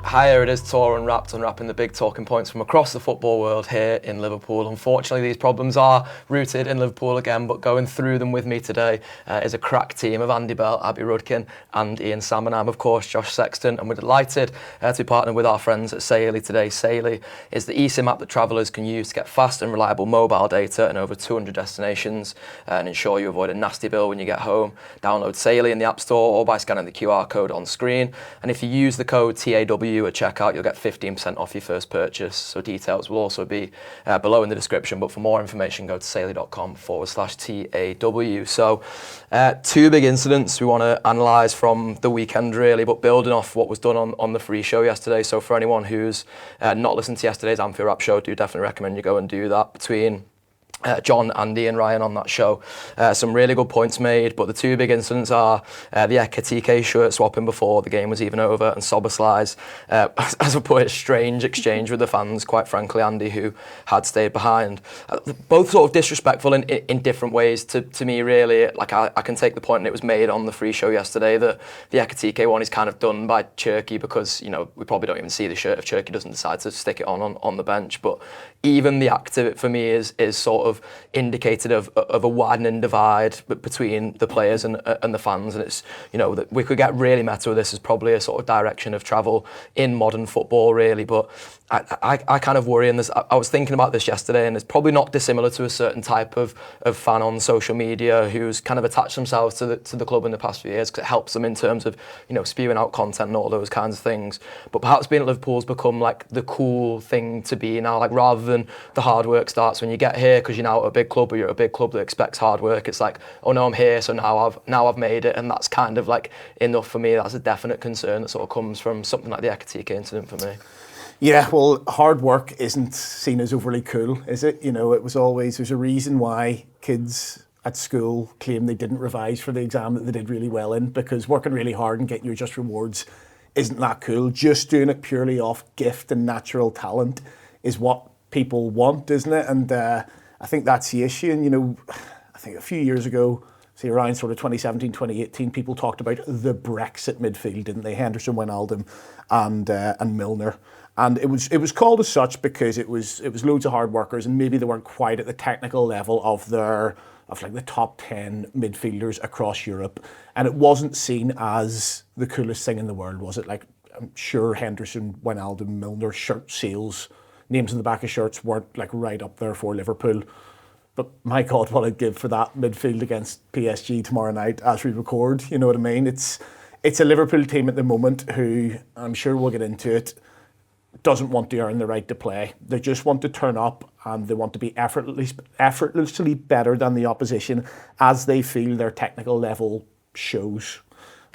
Hi, it is TAW Unwrapped, unwrapping the big talking points from across the football world here in Liverpool. Unfortunately, these problems are rooted in Liverpool again, but going through them with me today is a crack team of Andy Bell, Abby Rudkin and Ian Salmon. I'm, of course, Josh Sexton, and we're delighted to be partnered with our friends at Saley today. Saley is the eSIM app that travellers can use to get fast and reliable mobile data in over 200 destinations and ensure you avoid a nasty bill when you get home. Download Saley in the App Store or by scanning the QR code on screen. And if you use the code TAW at checkout, you'll get 15% off your first purchase. So details will also be below in the description, but for more information, go to saley.com/TAW. So two big incidents we want to analyse from the weekend really, but building off what was done on the free show yesterday. So for anyone who's not listened to yesterday's Anfield Wrap show, do definitely recommend you go and do that. Between John, Andy and Ryan on that show. Some really good points made, but the two big incidents are the Ekitike shirt swapping before the game was even over, and Soberslai's, as I put it, strange exchange with the fans, quite frankly, Andy, who had stayed behind. Both sort of disrespectful in different ways to me, really. Like I can take the point, and it was made on the free show yesterday, that the Ekitike one is kind of done by Cherki because, you know, we probably don't even see the shirt if Cherki doesn't decide to stick it on the bench. But even the act of it for me is sort of indicated of a widening divide between the players and the fans, and it's, you know, that we could get really meta with this as probably a sort of direction of travel in modern football really. But I kind of worry, and I was thinking about this yesterday, and it's probably not dissimilar to a certain type of fan on social media who's kind of attached themselves to the club in the past few years because it helps them in terms of, you know, spewing out content and all those kinds of things. But perhaps being at Liverpool's become like the cool thing to be now, like rather than the hard work starts when you get here because you're now at a big club, or you're at a big club that expects hard work. It's like, oh no, I'm here, so now I've made it, and that's kind of like enough for me. That's a definite concern that sort of comes from something like the Ekitike incident for me. Yeah, well, hard work isn't seen as overly cool, is it? You know, there's a reason why kids at school claim they didn't revise for the exam that they did really well in, because working really hard and getting your just rewards isn't that cool. Just doing it purely off gift and natural talent is what people want, isn't it? And I think that's the issue. And, you know, I think a few years ago, say around sort of 2017, 2018, people talked about the Brexit midfield, didn't they? Henderson, Wijnaldum and Milner. And it was called as such because it was loads of hard workers, and maybe they weren't quite at the technical level of like the top 10 midfielders across Europe. And it wasn't seen as the coolest thing in the world, was it? Like, I'm sure Henderson, Wijnaldum, Milner, shirt sales, names in the back of shirts weren't like right up there for Liverpool. But my God, what I'd give for that midfield against PSG tomorrow night as we record, you know what I mean? It's a Liverpool team at the moment who, I'm sure we'll get into it, doesn't want to earn the right to play. They just want to turn up, and they want to be effortlessly better than the opposition as they feel their technical level shows.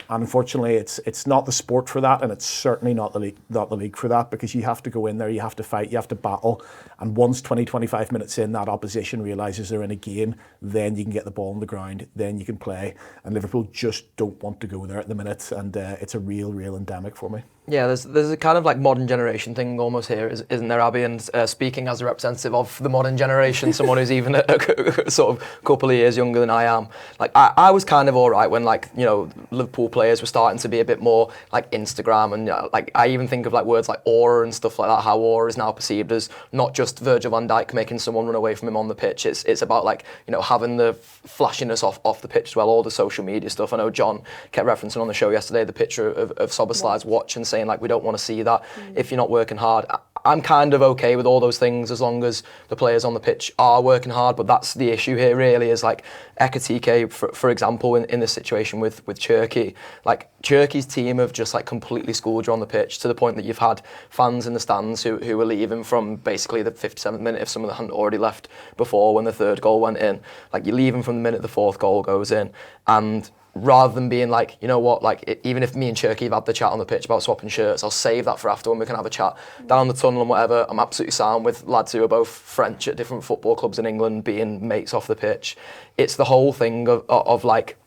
And unfortunately, it's not the sport for that, and it's certainly not the league for that, because you have to go in there, you have to fight, you have to battle, and once 20-25 minutes in, that opposition realises they're in a game, then you can get the ball on the ground, then you can play, and Liverpool just don't want to go there at the minute, and it's a real endemic for me. Yeah, there's a kind of like modern generation thing almost here, isn't there, Abby? And speaking as a representative of the modern generation, someone who's even a sort of couple of years younger than I am, like I was kind of all right when, like, you know, Liverpool players were starting to be a bit more like Instagram, and like I even think of like words like aura and stuff like that, how aura is now perceived as not just Virgil van Dijk making someone run away from him on the pitch. It's about, like, you know, having the flashiness off the pitch as well, all the social media stuff. I know John kept referencing on the show yesterday the picture of Soberslai's watch and saying, like, we don't want to see that if you're not working hard. I'm kind of okay with all those things as long as the players on the pitch are working hard, but that's the issue here really, is like Ekitike, for example, in this situation with Cherki. Like, Cherki's team have just like completely schooled you on the pitch to the point that you've had fans in the stands who were leaving from basically the 57th minute, if some of them hadn't already left before when the third goal went in. Like, you're leaving from the minute the fourth goal goes in, and rather than being like, you know what, like, even if me and Cherki have had the chat on the pitch about swapping shirts, I'll save that for after when we can have a chat down the tunnel and whatever. I'm absolutely sound with lads who are both French at different football clubs in England being mates off the pitch. It's the whole thing of like,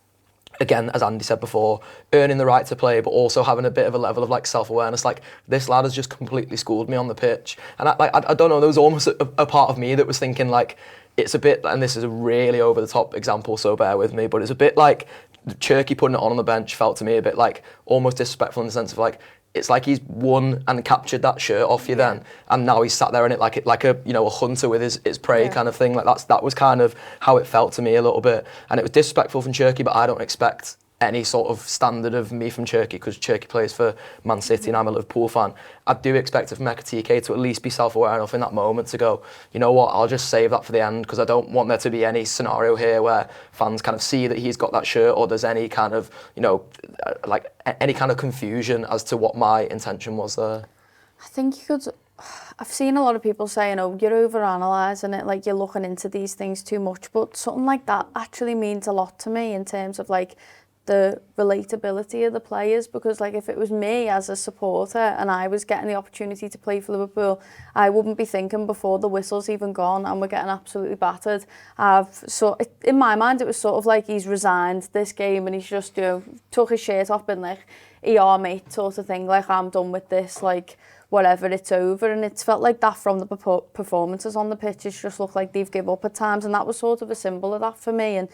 again, as Andy said before, earning the right to play, but also having a bit of a level of like self-awareness. Like, this lad has just completely schooled me on the pitch. And I don't know, there was almost a part of me that was thinking, like, it's a bit, and this is a really over the top example, so bear with me, but it's a bit like Cherki putting it on the bench felt to me a bit like almost disrespectful in the sense of like, it's like he's won and captured that shirt off you then, and now he's sat there in it like a a hunter with his prey kind of thing. Like that was kind of how it felt to me a little bit, and it was disrespectful from Cherky, but I don't expect any sort of standard of me from Cherky, because Cherky plays for Man City and I'm a Liverpool fan. I do expect it from Ekitike to at least be self-aware enough in that moment to go, you know what, I'll just save that for the end, because I don't want there to be any scenario here where fans kind of see that he's got that shirt, or there's any kind of, like any kind of confusion as to what my intention was there. I think you could... I've seen a lot of people saying, oh, you're over-analysing it, like you're looking into these things too much, but something like that actually means a lot to me in terms of like the relatability of the players, because like if it was me as a supporter and I was getting the opportunity to play for Liverpool, I wouldn't be thinking before the whistle's even gone and we're getting absolutely battered. In my mind it was sort of like he's resigned this game and he's just, took his shirt off, been like, mate sort of thing, like I'm done with this, like whatever, it's over. And it's felt like that from the performances on the pitch. It's just looked like they've given up at times, and that was sort of a symbol of that for me. And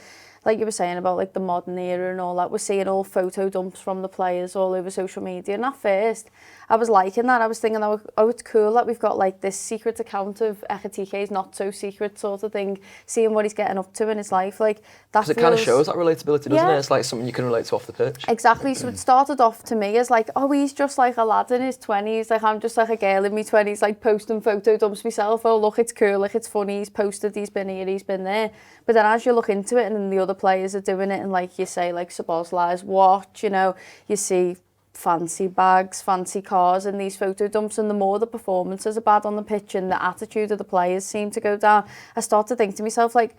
like you were saying about like the modern era and all that, we're seeing all photo dumps from the players all over social media. And at first, I was liking that. I was thinking, oh, it's cool that we've got like this secret account of Ekitike's not so secret sort of thing, seeing what he's getting up to in his life. Like that. Because it kind of shows that relatability, doesn't it? It's like something you can relate to off the pitch. Exactly. So it started off to me as like, oh, he's just like a lad in his 20s. Like I'm just like a girl in my 20s, like posting photo dumps myself. Oh, look, it's cool. Like it's funny. He's posted. He's been here. He's been there. But then as you look into it, and then the other players are doing it, and like you say, like Szoboszlai's watch, you see fancy bags, fancy cars in these photo dumps, and the more the performances are bad on the pitch and the attitude of the players seem to go down, I start to think to myself, like,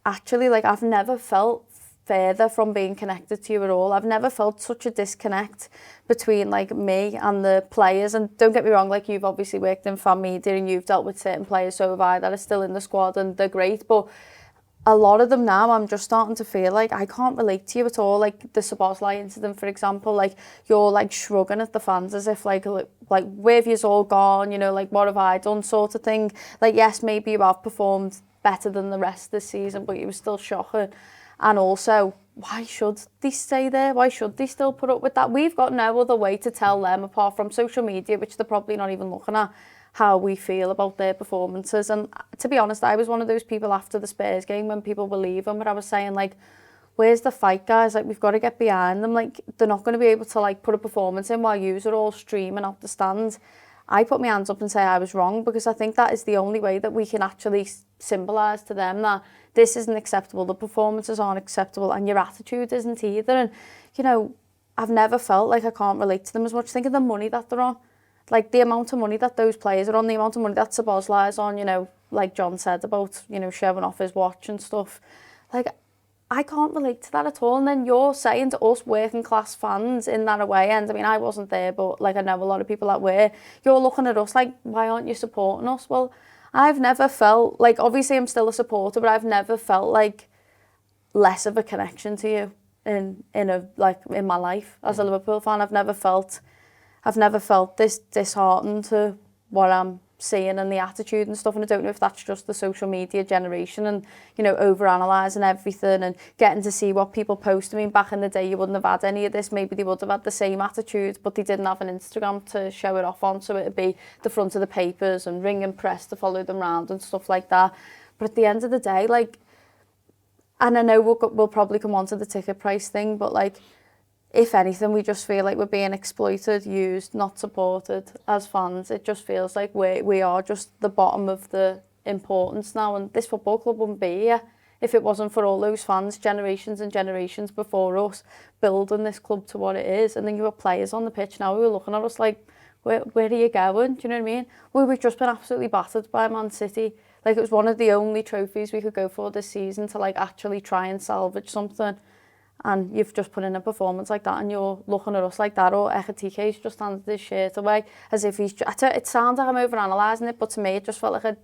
actually, like I've never felt further from being connected to you at all. I've never felt such a disconnect between like me and the players. And don't get me wrong, like you've obviously worked in fan media and you've dealt with certain players, so have I, that are still in the squad and they're great, but a lot of them now, I'm just starting to feel like I can't relate to you at all. Like the Szoboszlai incident, for example, like you're like shrugging at the fans as if like where have you all gone, like what have I done sort of thing. Like yes, maybe you have performed better than the rest this season, but you were still shocking. And also, why should they stay there? Why should they still put up with that? We've got no other way to tell them apart from social media, which they're probably not even looking at, how we feel about their performances. And to be honest, I was one of those people after the Spurs game when people were leaving, but I was saying like, where's the fight, guys? Like we've got to get behind them. Like they're not going to be able to like put a performance in while yous are all streaming out the stands. I put my hands up and say I was wrong, because I think that is the only way that we can actually symbolise to them that this isn't acceptable, the performances aren't acceptable, and your attitude isn't either. And I've never felt like I can't relate to them as much. Think of the money that they're on. Like the amount of money that those players are on, the amount of money that Szoboszlai is on, like John said about, showing off his watch and stuff. Like, I can't relate to that at all. And then you're saying to us working class fans in that away end, I mean, I wasn't there, but like I know a lot of people that were, you're looking at us like, why aren't you supporting us? Well, I've never felt, like obviously I'm still a supporter, but I've never felt like less of a connection to you in my life as a Liverpool fan. I've never felt this disheartened to what I'm seeing and the attitude and stuff, and I don't know if that's just the social media generation and over-analysing everything and getting to see what people post. I mean, back in the day you wouldn't have had any of this. Maybe they would have had the same attitude, but they didn't have an Instagram to show it off on, so it'd be the front of the papers and ringing press to follow them around and stuff like that. But at the end of the day, like, and I know we'll probably come on to the ticket price thing, but like, if anything, we just feel like we're being exploited, used, not supported as fans. It just feels like we are just the bottom of the importance now. And this football club wouldn't be here if it wasn't for all those fans, generations and generations before us, building this club to what it is. And then you have players on the pitch now who are looking at us like, where are you going? Do you know what I mean? We've just been absolutely battered by Man City. Like it was one of the only trophies we could go for this season to like actually try and salvage something. And you've just put in a performance like that and you're looking at us like that, or Ekitike's just handed his shirt away as if he's... It sounds like I'm over-analysing it, but to me it just felt like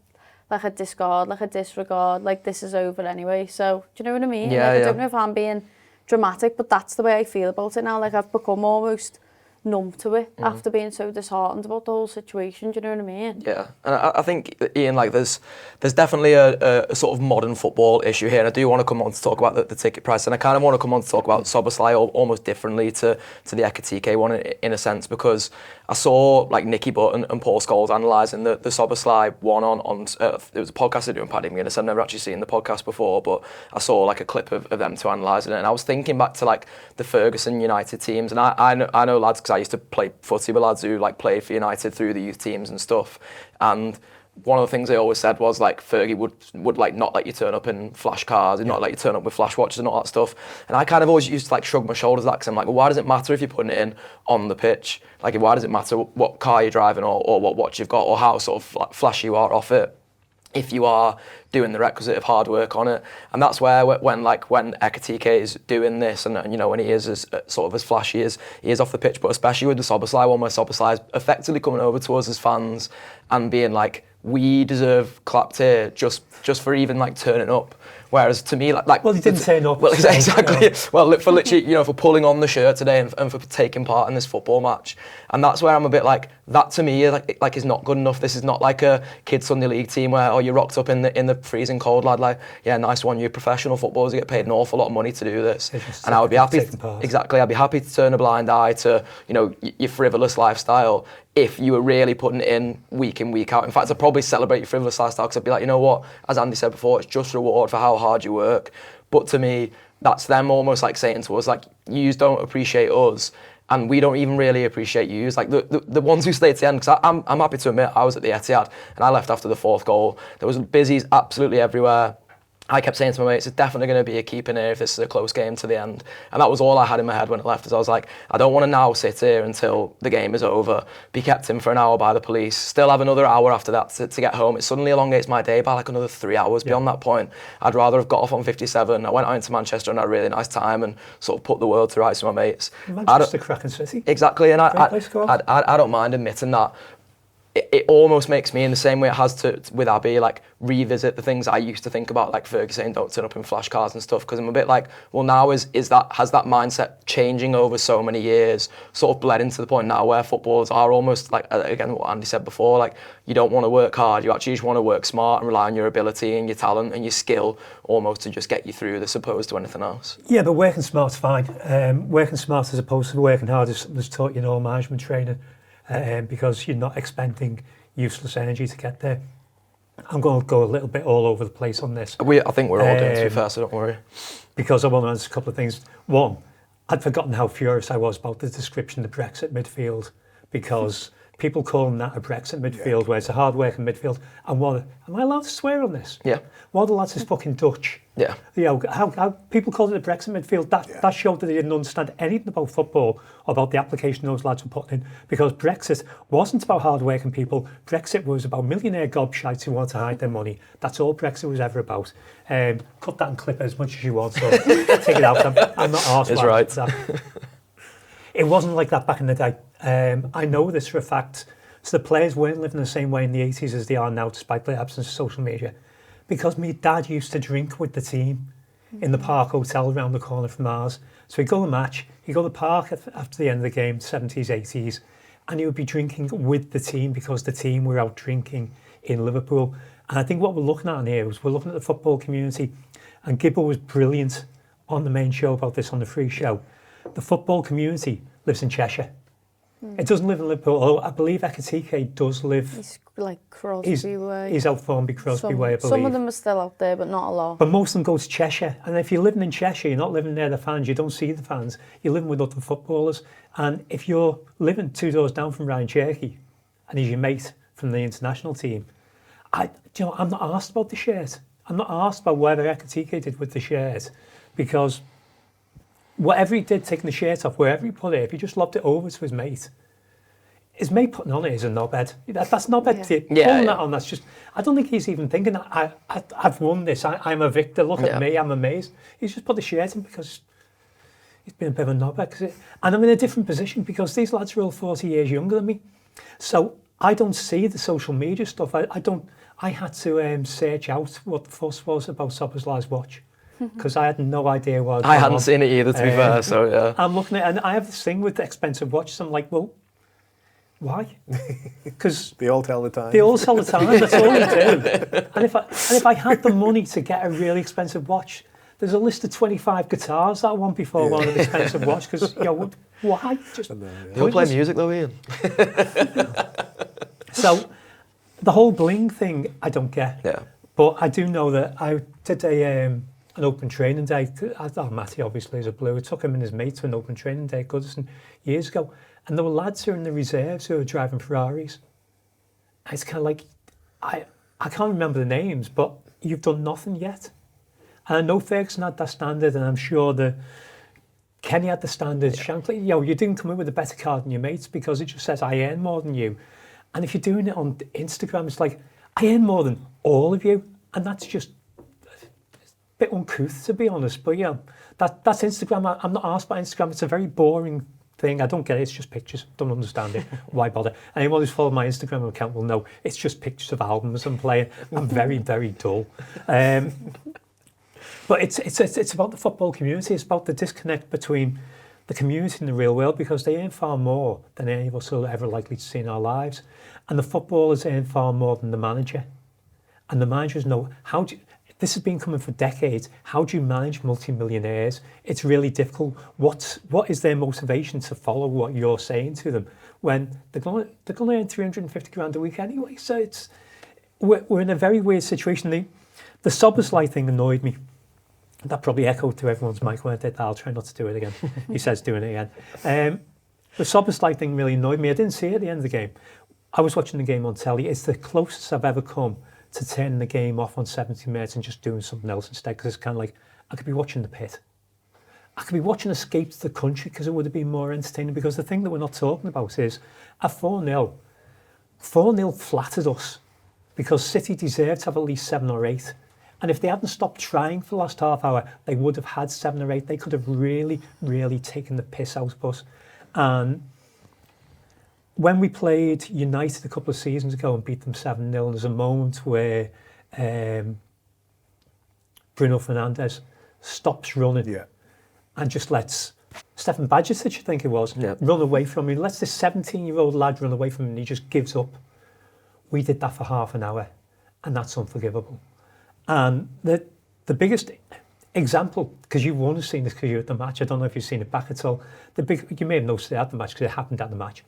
a discard, like a disregard, like this is over anyway. So, do you know what I mean? Yeah, I don't know if I'm being dramatic, but that's the way I feel about it now. Like I've become almost numb to it after being so disheartened about the whole situation. Do you know what I mean? Yeah, and I think, Ian, like there's definitely a sort of modern football issue here, and I do want to come on to talk about the ticket price, and I kind of want to come on to talk about Szoboszlai almost differently to the Ekitike one in a sense, because I saw like Nicky Butt and Paul Scholes analysing the Szoboszlai one on it was a podcast they do in Paddy McGuinness. I've never actually seen the podcast before, but I saw like a clip of them two analysing it, and I was thinking back to like the Ferguson United teams, and I know lads, because I used to play footy with lads who like played for United through the youth teams and stuff, and one of the things they always said was like Fergie would like not let you turn up in flash cars, and not let you turn up with flash watches and all that stuff. And I kind of always used to like shrug my shoulders at that, because I'm like, well, why does it matter if you're putting it in on the pitch? Like, why does it matter what car you're driving or what watch you've got or how sort of like flashy you are off it, if you are doing the requisite of hard work on it? And that's where when Ekitike is doing this, and you know, when he is as sort of as flashy as he is off the pitch, but especially with the Szoboszlai one, where Szoboszlai is effectively coming over to us as fans and being like, we deserve clapped here just for even like turning up. Whereas to me, like well, he didn't turn up. Well, exactly. Well, for literally, you know, for pulling on the shirt today and for taking part in this football match, and that's where I'm a bit like, that to me like is not good enough. This is not like a kids Sunday league team where you rocked up in the freezing cold, lad. Like, yeah, nice one. You're professional footballers. You get paid an awful lot of money to do this, and I would be happy. Exactly, I'd be happy to turn a blind eye to, you know, your frivolous lifestyle if you were really putting it in week out. In fact, I'd probably celebrate your frivolous lifestyle, because I'd be like, you know what, as Andy said before, it's just reward for how hard you work. But to me, that's them almost like saying to us, like, yous don't appreciate us, and we don't even really appreciate yous. Like the ones who stayed to the end, because I'm happy to admit I was at the Etihad and I left after the fourth goal. There was busies absolutely everywhere. I kept saying to my mates, it's definitely going to be a keeper here if this is a close game to the end. And that was all I had in my head when I left, is I was like, I don't want to now sit here until the game is over, be kept in for an hour by the police, still have another hour after that to get home. It suddenly elongates my day by like another 3 hours beyond that point. I'd rather have got off on 57. I went out into Manchester and had a really nice time and sort of put the world to rights with my mates. Manchester cracking city. Exactly, and I don't mind admitting that. It almost makes me, in the same way it has to with Abby, like revisit the things I used to think about, like Fergie saying don't turn up in flash cars and stuff, because I'm a bit like, well, now has that mindset changing over so many years sort of bled into the point now where footballers are almost like, again, what Andy said before, like, you don't want to work hard, you actually just want to work smart and rely on your ability and your talent and your skill almost to just get you through, as opposed to anything else. Yeah, but working smart's fine. Working smart as opposed to working hard is taught, you know, management training. Because you're not expending useless energy to get there. I'm going to go a little bit all over the place on this. I think we're all doing, to be fair, so don't worry. Because I want to answer a couple of things. One, I'd forgotten how furious I was about the description of the Brexit midfield, because people calling that a Brexit midfield, where it's a hard-working midfield. And what, am I allowed to swear on this? Yeah. One of the lads is fucking Dutch. Yeah. You know, how people called it a Brexit midfield, that showed that they didn't understand anything about football or about the application those lads were putting in, because Brexit wasn't about hard-working people. Brexit was about millionaire gobshites who want to hide their money. That's all Brexit was ever about. Cut that and clip it as much as you want, so take it out. I'm not arsed. It's right. That. It wasn't like that back in the day. I know this for a fact. So the players weren't living the same way in the 80s as they are now, despite the absence of social media. Because my dad used to drink with the team in the Park Hotel around the corner from ours. So he'd go to the match, he'd go to the park after the end of the game, 70s, 80s, and he would be drinking with the team because the team were out drinking in Liverpool. And I think what we're looking at in here is we're looking at the football community, and Gibbo was brilliant on the main show about this on the free show. The football community lives in Cheshire. It doesn't live in Liverpool, although I believe Ekitike does live. He's like Crosby way. He's out Formby, Crosby way, I believe. Some of them are still out there, but not a lot. But most of them go to Cheshire. And if you're living in Cheshire, you're not living near the fans, you don't see the fans, you're living with other footballers. And if you're living 2 doors down from Ryan Cherky, and he's your mate from the international team, I'm not asked about the shirt. I'm not asked about whatever Ekitike did with the shirt, because whatever he did, taking the shirt off, wherever he put it, if he just lobbed it over to his mate putting on it is a knobhead. That's knobhead. Pulling that on, that's just, I don't think he's even thinking, I've won this, I'm a victor, look at me, I'm amazed. He's just put the shirt in because he's been a bit of a knobhead. And I'm in a different position because these lads are all 40 years younger than me. So I don't see the social media stuff. I had to search out what the fuss was about Szoboszlai's watch. because I had no idea what I hadn't seen it either, to be fair, so yeah. I'm looking at it, and I have this thing with the expensive watches. I'm like, well, why? Because They all tell the time. they all sell the time. That's all they do. And if I had the money to get a really expensive watch, there's a list of 25 guitars that I want before I want an expensive watch. Because why? Just You don't play music though, Ian. So the whole bling thing, I don't get. Yeah. But I do know that I did an open training day. Matty obviously is a Blue. I took him and his mate to an open training day at Goodison years ago. And there were lads who were in the reserves who were driving Ferraris. And it's kind of like, I can't remember the names, but you've done nothing yet. And I know Ferguson had that standard, and I'm sure that Kenny had the standard. Yeah. Shankly, you didn't come in with a better car than your mates because it just says, I earn more than you. And if you're doing it on Instagram, it's like, I earn more than all of you. And that's just a bit uncouth, to be honest. But that's Instagram. I'm not asked about Instagram. It's a very boring thing. I don't get it. It's just pictures. Don't understand it. Why bother? Anyone who's followed my Instagram account will know it's just pictures of albums I'm playing. I'm very, very dull. But it's about the football community. It's about the disconnect between the community and the real world, because they earn far more than any of us are ever likely to see in our lives. And the footballers earn far more than the manager. And the managers know this has been coming for decades. How do you manage multi-millionaires? It's really difficult. What is their motivation to follow what you're saying to them when they're going to earn 350 grand a week anyway? So we're in a very weird situation. The Soberslide thing annoyed me. That probably echoed to everyone's mic when I did that. I'll try not to do it again. He says doing it again. The Soberslide thing really annoyed me. I didn't see it at the end of the game. I was watching the game on telly. It's the closest I've ever come to turning the game off on 70 minutes and just doing something else instead, because it's kind of like, I could be watching The Pit. I could be watching Escape to the Country, because it would have been more entertaining, because the thing that we're not talking about is at 4-0 flattered us, because City deserved to have at least 7 or 8. And if they hadn't stopped trying for the last half hour, they would have had 7 or 8. They could have really, really taken the piss out of us. And when we played United a couple of seasons ago and beat them 7-0, there's a moment where Bruno Fernandes stops running and just lets Stefan Bajcetic, I think it was, run away from him. Lets this 17-year-old lad run away from him, and he just gives up. We did that for half an hour, and that's unforgivable. And the biggest example, because you won't have seen this because you're at the match, I don't know if you've seen it back at all, you may have noticed it at the match because it happened at the match.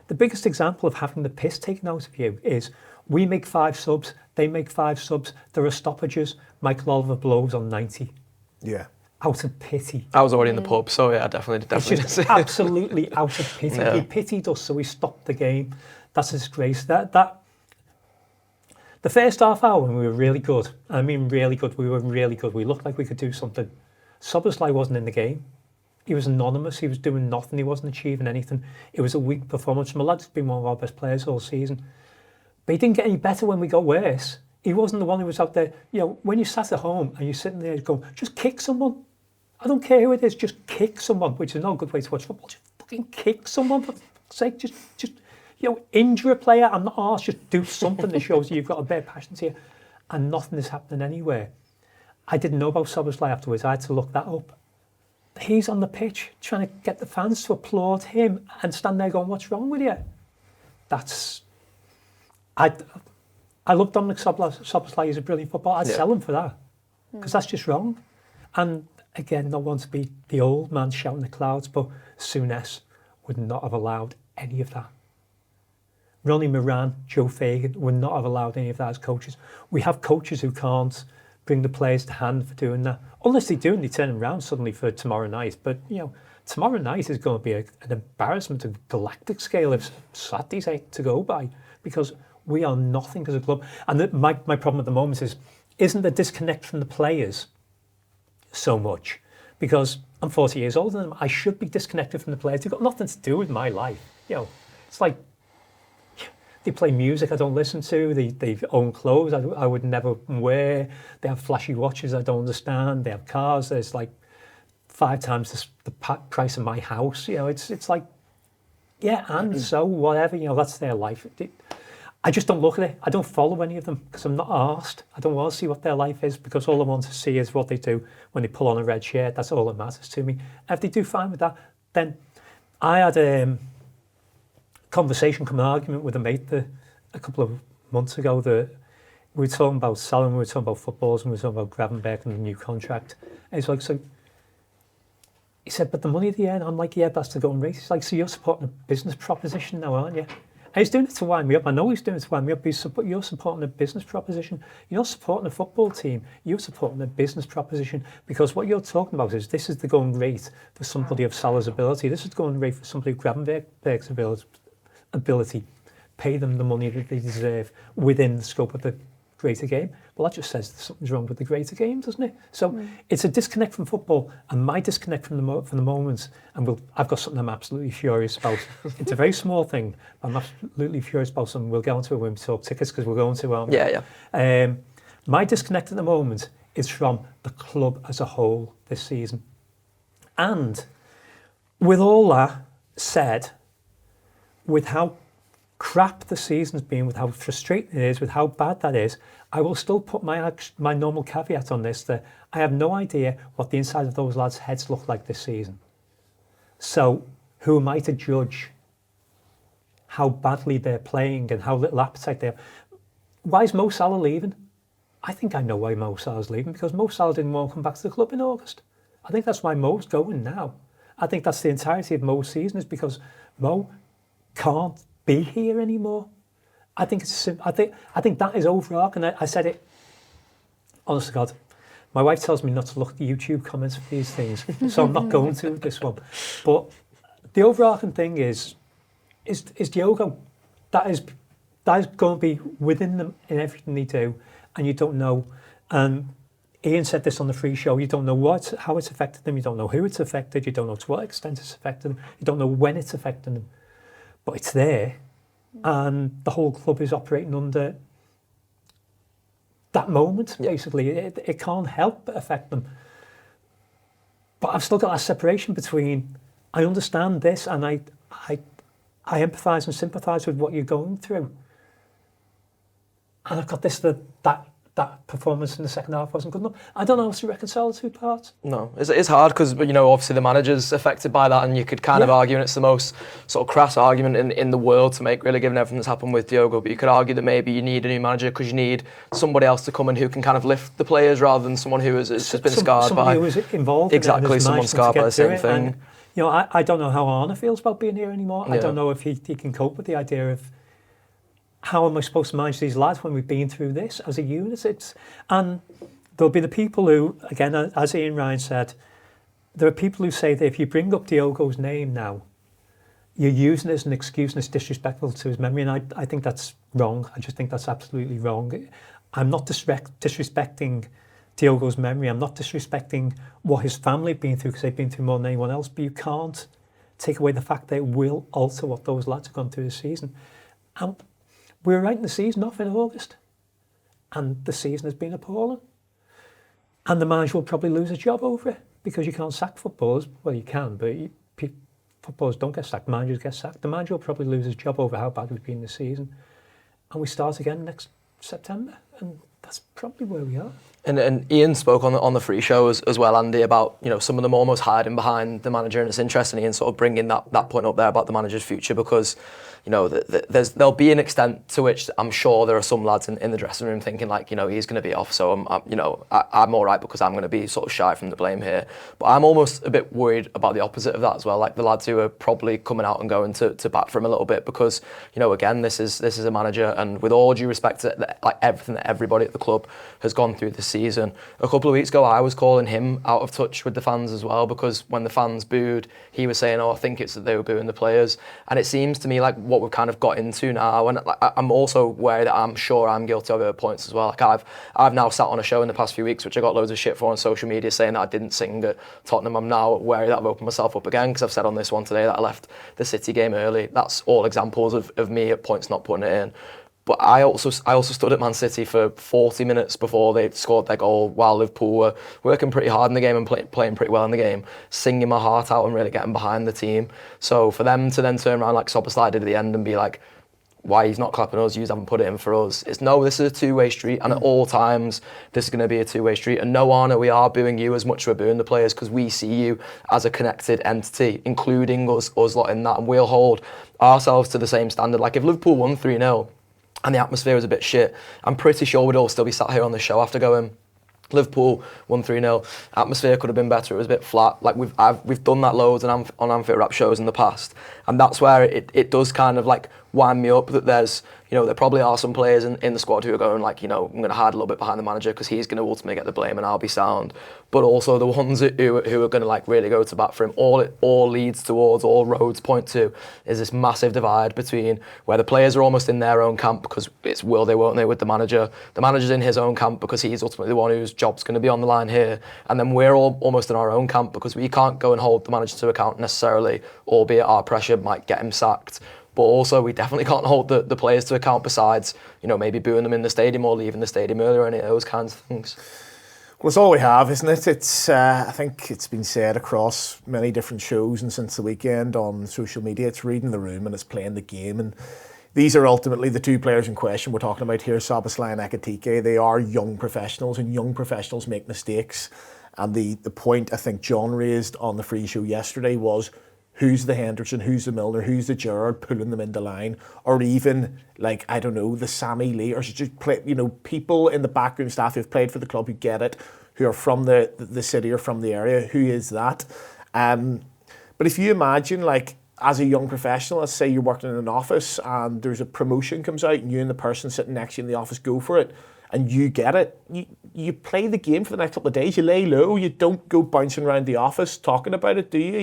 The biggest example of having the piss taken out of you is we make 5 subs, they make 5 subs, there are stoppages, Michael Oliver blows on 90. Yeah. Out of pity. I was already in the pub, so yeah, definitely. It's just absolutely out of pity. Yeah. He pitied us, so we stopped the game. That's a disgrace. The first half hour when we were really good, I mean really good, we were really good. We looked like we could do something. Soberslide wasn't in the game. He was anonymous. He was doing nothing. He wasn't achieving anything. It was a weak performance from a lad who's been one of our best players all season. But he didn't get any better when we got worse. He wasn't the one who was out there. When you sat at home and you're sitting there going, just kick someone. I don't care who it is, just kick someone, which is not a good way to watch football. Just fucking kick someone, for fuck's sake. Just injure a player. I'm not arsed. Just do something that shows you've got a bit of passion here. And nothing is happening anywhere. I didn't know about Soberslide afterwards. I had to look that up. He's on the pitch trying to get the fans to applaud him and stand there going, what's wrong with you? I love Dominic Soberslide. He's a brilliant footballer. I'd sell him for that, because that's just wrong. And again, not want to be the old man shouting the clouds, but Souness would not have allowed any of that. Ronnie Moran, Joe Fagan would not have allowed any of that as coaches. We have coaches who can't bring the players to hand for doing that. Unless they do, and they turn them around suddenly for tomorrow night. But, tomorrow night is going to be an embarrassment of galactic scale if Saturday's to go by, because we are nothing as a club. And my problem at the moment isn't the disconnect from the players so much, because I'm 40 years older than them. I should be disconnected from the players. They've got nothing to do with my life. It's like they play music I don't listen to. They own clothes I would never wear. They have flashy watches I don't understand. They have cars that's like 5 times the price of my house. It's like, and so whatever. That's their life. I just don't look at it. I don't follow any of them because I'm not arsed. I don't want to see what their life is because all I want to see is what they do when they pull on a red shirt. That's all that matters to me. If they do fine with that, then I had a conversation, an argument with a mate a couple of months ago that we were talking about Salmon, we were talking about footballs, and we were talking about Gravenberg and the new contract. And he's like, so, he said, but the money at the end, I'm like, yeah, that's the going rate. He's like, so you're supporting a business proposition now, aren't you? And he's doing it to wind me up. I know he's doing it to wind me up, but you're supporting a business proposition. You're not supporting a football team. You're supporting a business proposition because what you're talking about is this is the going rate for somebody of Salah's ability. This is the going rate for somebody of Gravenberg's ability. Pay them the money that they deserve within the scope of the greater game. Well, that just says something's wrong with the greater game, doesn't it? So it's a disconnect from football, and my disconnect from the moment, and I've got something I'm absolutely furious about. It's a very small thing, but I'm absolutely furious about something. We'll get onto it when we talk tickets, because we're going to, aren't we? Yeah. My disconnect at the moment is from the club as a whole this season. And with all that said, with how crap the season's been, with how frustrating it is, with how bad that is, I will still put my normal caveat on this, that I have no idea what the inside of those lads' heads look like this season. So who am I to judge how badly they're playing and how little appetite they have? Why is Mo Salah leaving? I think I know why Mo Salah's leaving, because Mo Salah didn't want to come back to the club in August. I think that's why Mo's going now. I think that's the entirety of Mo's season, is because Mo can't be here anymore. I think that is overarching. I said it, honest to God, my wife tells me not to look at the YouTube comments for these things, so I'm not going to with this one. But the overarching thing is Diogo. That is going to be within them in everything they do, and you don't know. Ian said this on the free show. You don't know how it's affected them. You don't know who it's affected. You don't know to what extent it's affected them. You don't know when it's affecting them. But it's there, and the whole club is operating under that moment, basically. It can't help but affect them. But I've still got that separation between, I understand this, and I empathise and sympathise with what you're going through. And I've got this, that performance in the second half wasn't good enough. I don't know how to reconcile the two parts. No, it's hard because, obviously the manager's affected by that, and you could kind of argue, and it's the most sort of crass argument in the world to make, really, given everything that's happened with Diogo. But you could argue that maybe you need a new manager because you need somebody else to come in who can kind of lift the players rather than someone who has just been scarred by... Somebody who was involved exactly, in it, someone scarred by the same thing. And, I don't know how Arne feels about being here anymore. I don't know if he can cope with the idea of how am I supposed to manage these lads when we've been through this as a unit? And there'll be the people who, again, as Ian Ryan said, there are people who say that if you bring up Diogo's name now, you're using it as an excuse and it's disrespectful to his memory. And I think that's wrong. I just think that's absolutely wrong. I'm not disrespecting Diogo's memory. I'm not disrespecting what his family have been through, because they've been through more than anyone else. But you can't take away the fact that it will alter what those lads have gone through this season. And we were writing the season off in August, and the season has been appalling. And the manager will probably lose his job over it, because you can't sack footballers. Well, you can, but footballers don't get sacked, managers get sacked. The manager will probably lose his job over how bad we've been this season. And we start again next September, and that's probably where we are. And Ian spoke on the free show as well, Andy, about some of them almost hiding behind the manager, and it's interesting, Ian, sort of bringing that point up there about the manager's future, because there'll be an extent to which I'm sure there are some lads in the dressing room thinking he's going to be off, so I'm all right because I'm going to be sort of shy from the blame here. But I'm almost a bit worried about the opposite of that as well, like the lads who are probably coming out and going to bat for him a little bit, because again, this is a manager, and with all due respect to everything that everybody at the club has gone through this season, a couple of weeks ago I was calling him out of touch with the fans as well, because when the fans booed, he was saying, I think it's that they were booing the players. And it seems to me like what we've kind of got into now, and I'm also aware that I'm sure I'm guilty of it at points as well. Like I've now sat on a show in the past few weeks, which I got loads of shit for on social media, saying that I didn't sing at Tottenham. I'm now wary that I've opened myself up again, because I've said on this one today that I left the City game early. That's all examples of me at points not putting it in. But I also stood at Man City for 40 minutes before they scored their goal, while Liverpool were working pretty hard in the game and playing pretty well in the game, singing my heart out and really getting behind the team. So for them to then turn around like Soboslai did at the end and be like, why he's not clapping us, you haven't put it in for us. It's no, this is a two-way street, and at all times this is going to be a two-way street. And no, Arno, we are booing you as much as we're booing the players, because we see you as a connected entity, including us lot in that, and we'll hold ourselves to the same standard. Like if Liverpool won 3-0 and the atmosphere was a bit shit, I'm pretty sure we'd all still be sat here on the show after going, Liverpool won 3-0. Atmosphere could have been better. It was a bit flat. Like we've done that loads on Anfield Wrap shows in the past, and that's where it does kind of like wind me up that there's, you know, there probably are some players in the squad who are going like, you know, I'm going to hide a little bit behind the manager because he's going to ultimately get the blame and I'll be sound. But also the ones who are going to like really go to bat for him. All leads towards, all roads point to, is this massive divide between where the players are almost in their own camp because it's will they, won't they with the manager. The manager's in his own camp because he's ultimately the one whose job's going to be on the line here. And then we're all almost in our own camp because we can't go and hold the manager to account necessarily, albeit our pressure might get him sacked. But also we definitely can't hold the players to account besides, you know, maybe booing them in the stadium or leaving the stadium early or any of those kinds of things. Well, it's all we have, isn't it? It's I think it's been said across many different shows and since the weekend on social media, it's reading the room and it's playing the game. And these are ultimately the two players in question we're talking about here, Szoboszlai and Ekitike. They are young professionals, and young professionals make mistakes. And the point I think John raised on the free show yesterday was, who's the Henderson, who's the Milner, who's the Gerrard pulling them into line, or even like, I don't know, the Sammy Lee, or just play, you know, people in the backroom staff who've played for the club who get it, who are from the city or from the area. Who is that? But if you imagine, like, as a young professional, let's say you're working in an office and there's a promotion comes out and you and the person sitting next to you in the office go for it, and you get it, you play the game for the next couple of days. You lay low. You don't go bouncing around the office talking about it, do you?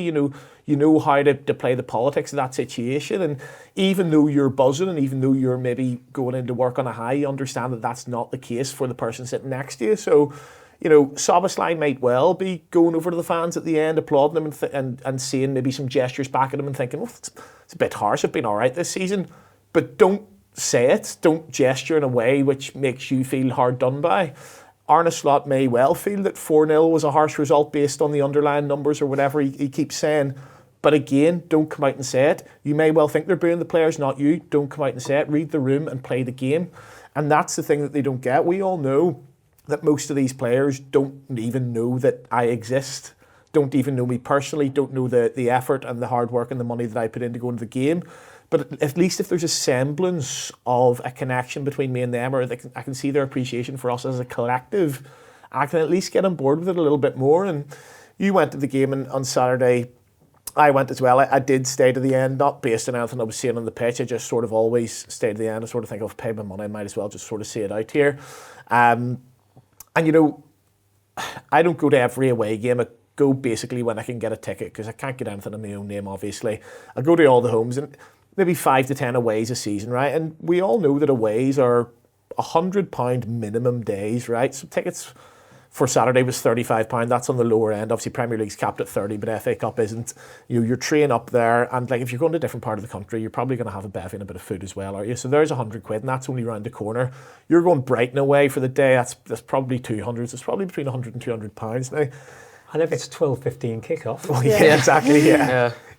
You know how to play the politics of that situation. And even though you're buzzing and even though you're maybe going into work on a high, you understand that that's not the case for the person sitting next to you. So, you know, Szoboszlai might well be going over to the fans at the end, applauding them and seeing maybe some gestures back at them and thinking, well, it's a bit harsh. I've been all right this season. But don't say it, don't gesture in a way which makes you feel hard done by. Arne Slot may well feel that 4-0 was a harsh result based on the underlying numbers or whatever he keeps saying. But again, don't come out and say it. You may well think they're booing the players, not you. Don't come out and say it. Read the room and play the game. And that's the thing that they don't get. We all know that most of these players don't even know that I exist, don't even know me personally, don't know the effort and the hard work and the money that I put in to go into the game. But at least if there's a semblance of a connection between me and them, or I can see their appreciation for us as a collective, I can at least get on board with it a little bit more. And you went to the game on Saturday. I went as well. I did stay to the end, not based on anything I was seeing on the pitch. I just sort of always stay to the end. I sort of think, I've paid my money, I might as well just sort of see it out here. And you know, I don't go to every away game. I go basically when I can get a ticket, because I can't get anything in my own name, obviously. I go to all the homes, and maybe 5 to 10 aways a season, right? And we all know that aways are £100 minimum days, right? So tickets for Saturday was £35. That's on the lower end. Obviously, Premier League's capped at 30, but FA Cup isn't. You're training up there, and like if you're going to a different part of the country, you're probably going to have a bevy and a bit of food as well, aren't you? So there's £100, and that's only round the corner. You're going Brighton away for the day. That's probably 200. So it's probably between £100 and £200 now. And if it's 12:15 kickoff. Well, yeah, exactly.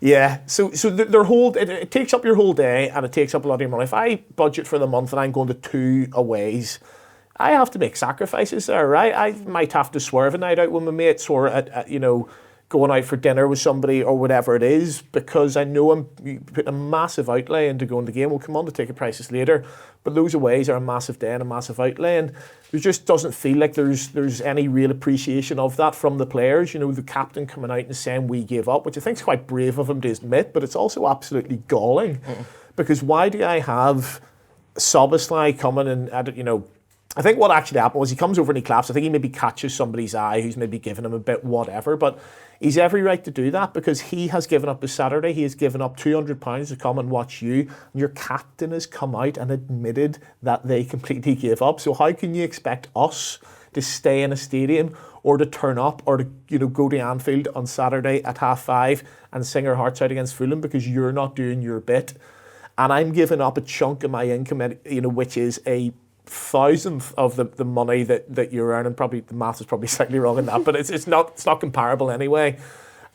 Yeah. So their whole it takes up your whole day, and it takes up a lot of your money. If I budget for the month and I'm going to 2 aways, I have to make sacrifices there, right? I might have to swerve a night out with my mates, or at you know, going out for dinner with somebody or whatever it is, because I know I'm putting a massive outlay into going to the game. We'll come on to ticket prices later, but those aways are a massive day and a massive outlay, and there just doesn't feel like there's any real appreciation of that from the players. You know, the captain coming out and saying we gave up, which I think is quite brave of him to admit, but it's also absolutely galling. Because why do I have Szoboszlai coming and, you know, I think what actually happened was he comes over and he claps. I think he maybe catches somebody's eye who's maybe giving him a bit whatever, but he's every right to do that, because he has given up his Saturday. He has given up £200 to come and watch you, and your captain has come out and admitted that they completely gave up. So how can you expect us to stay in a stadium or to turn up or to, you know, go to Anfield on Saturday at 5:30 and sing our hearts out against Fulham because you're not doing your bit? And I'm giving up a chunk of my income, you know, which is a thousandth of the money that you're earning. Probably the math is probably slightly wrong in that, but it's not comparable anyway.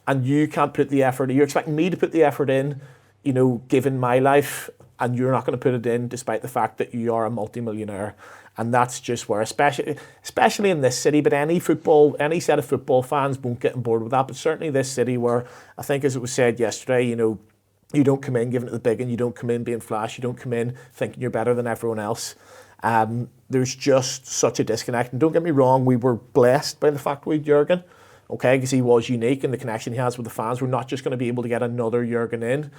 And you can't put the effort. You're expecting me to put the effort in, you know, given my life, and you're not going to put it in despite the fact that you are a multi-millionaire. And that's just where, especially in this city, but any set of football fans won't get on board with that. But certainly this city where, I think as it was said yesterday, you know, you don't come in giving it the big one, you don't come in being flash, you don't come in thinking you're better than everyone else. There's just such a disconnect. And don't get me wrong, we were blessed by the fact we had Jurgen, okay, because he was unique and the connection he has with the fans. We're not just going to be able to get another Jurgen in.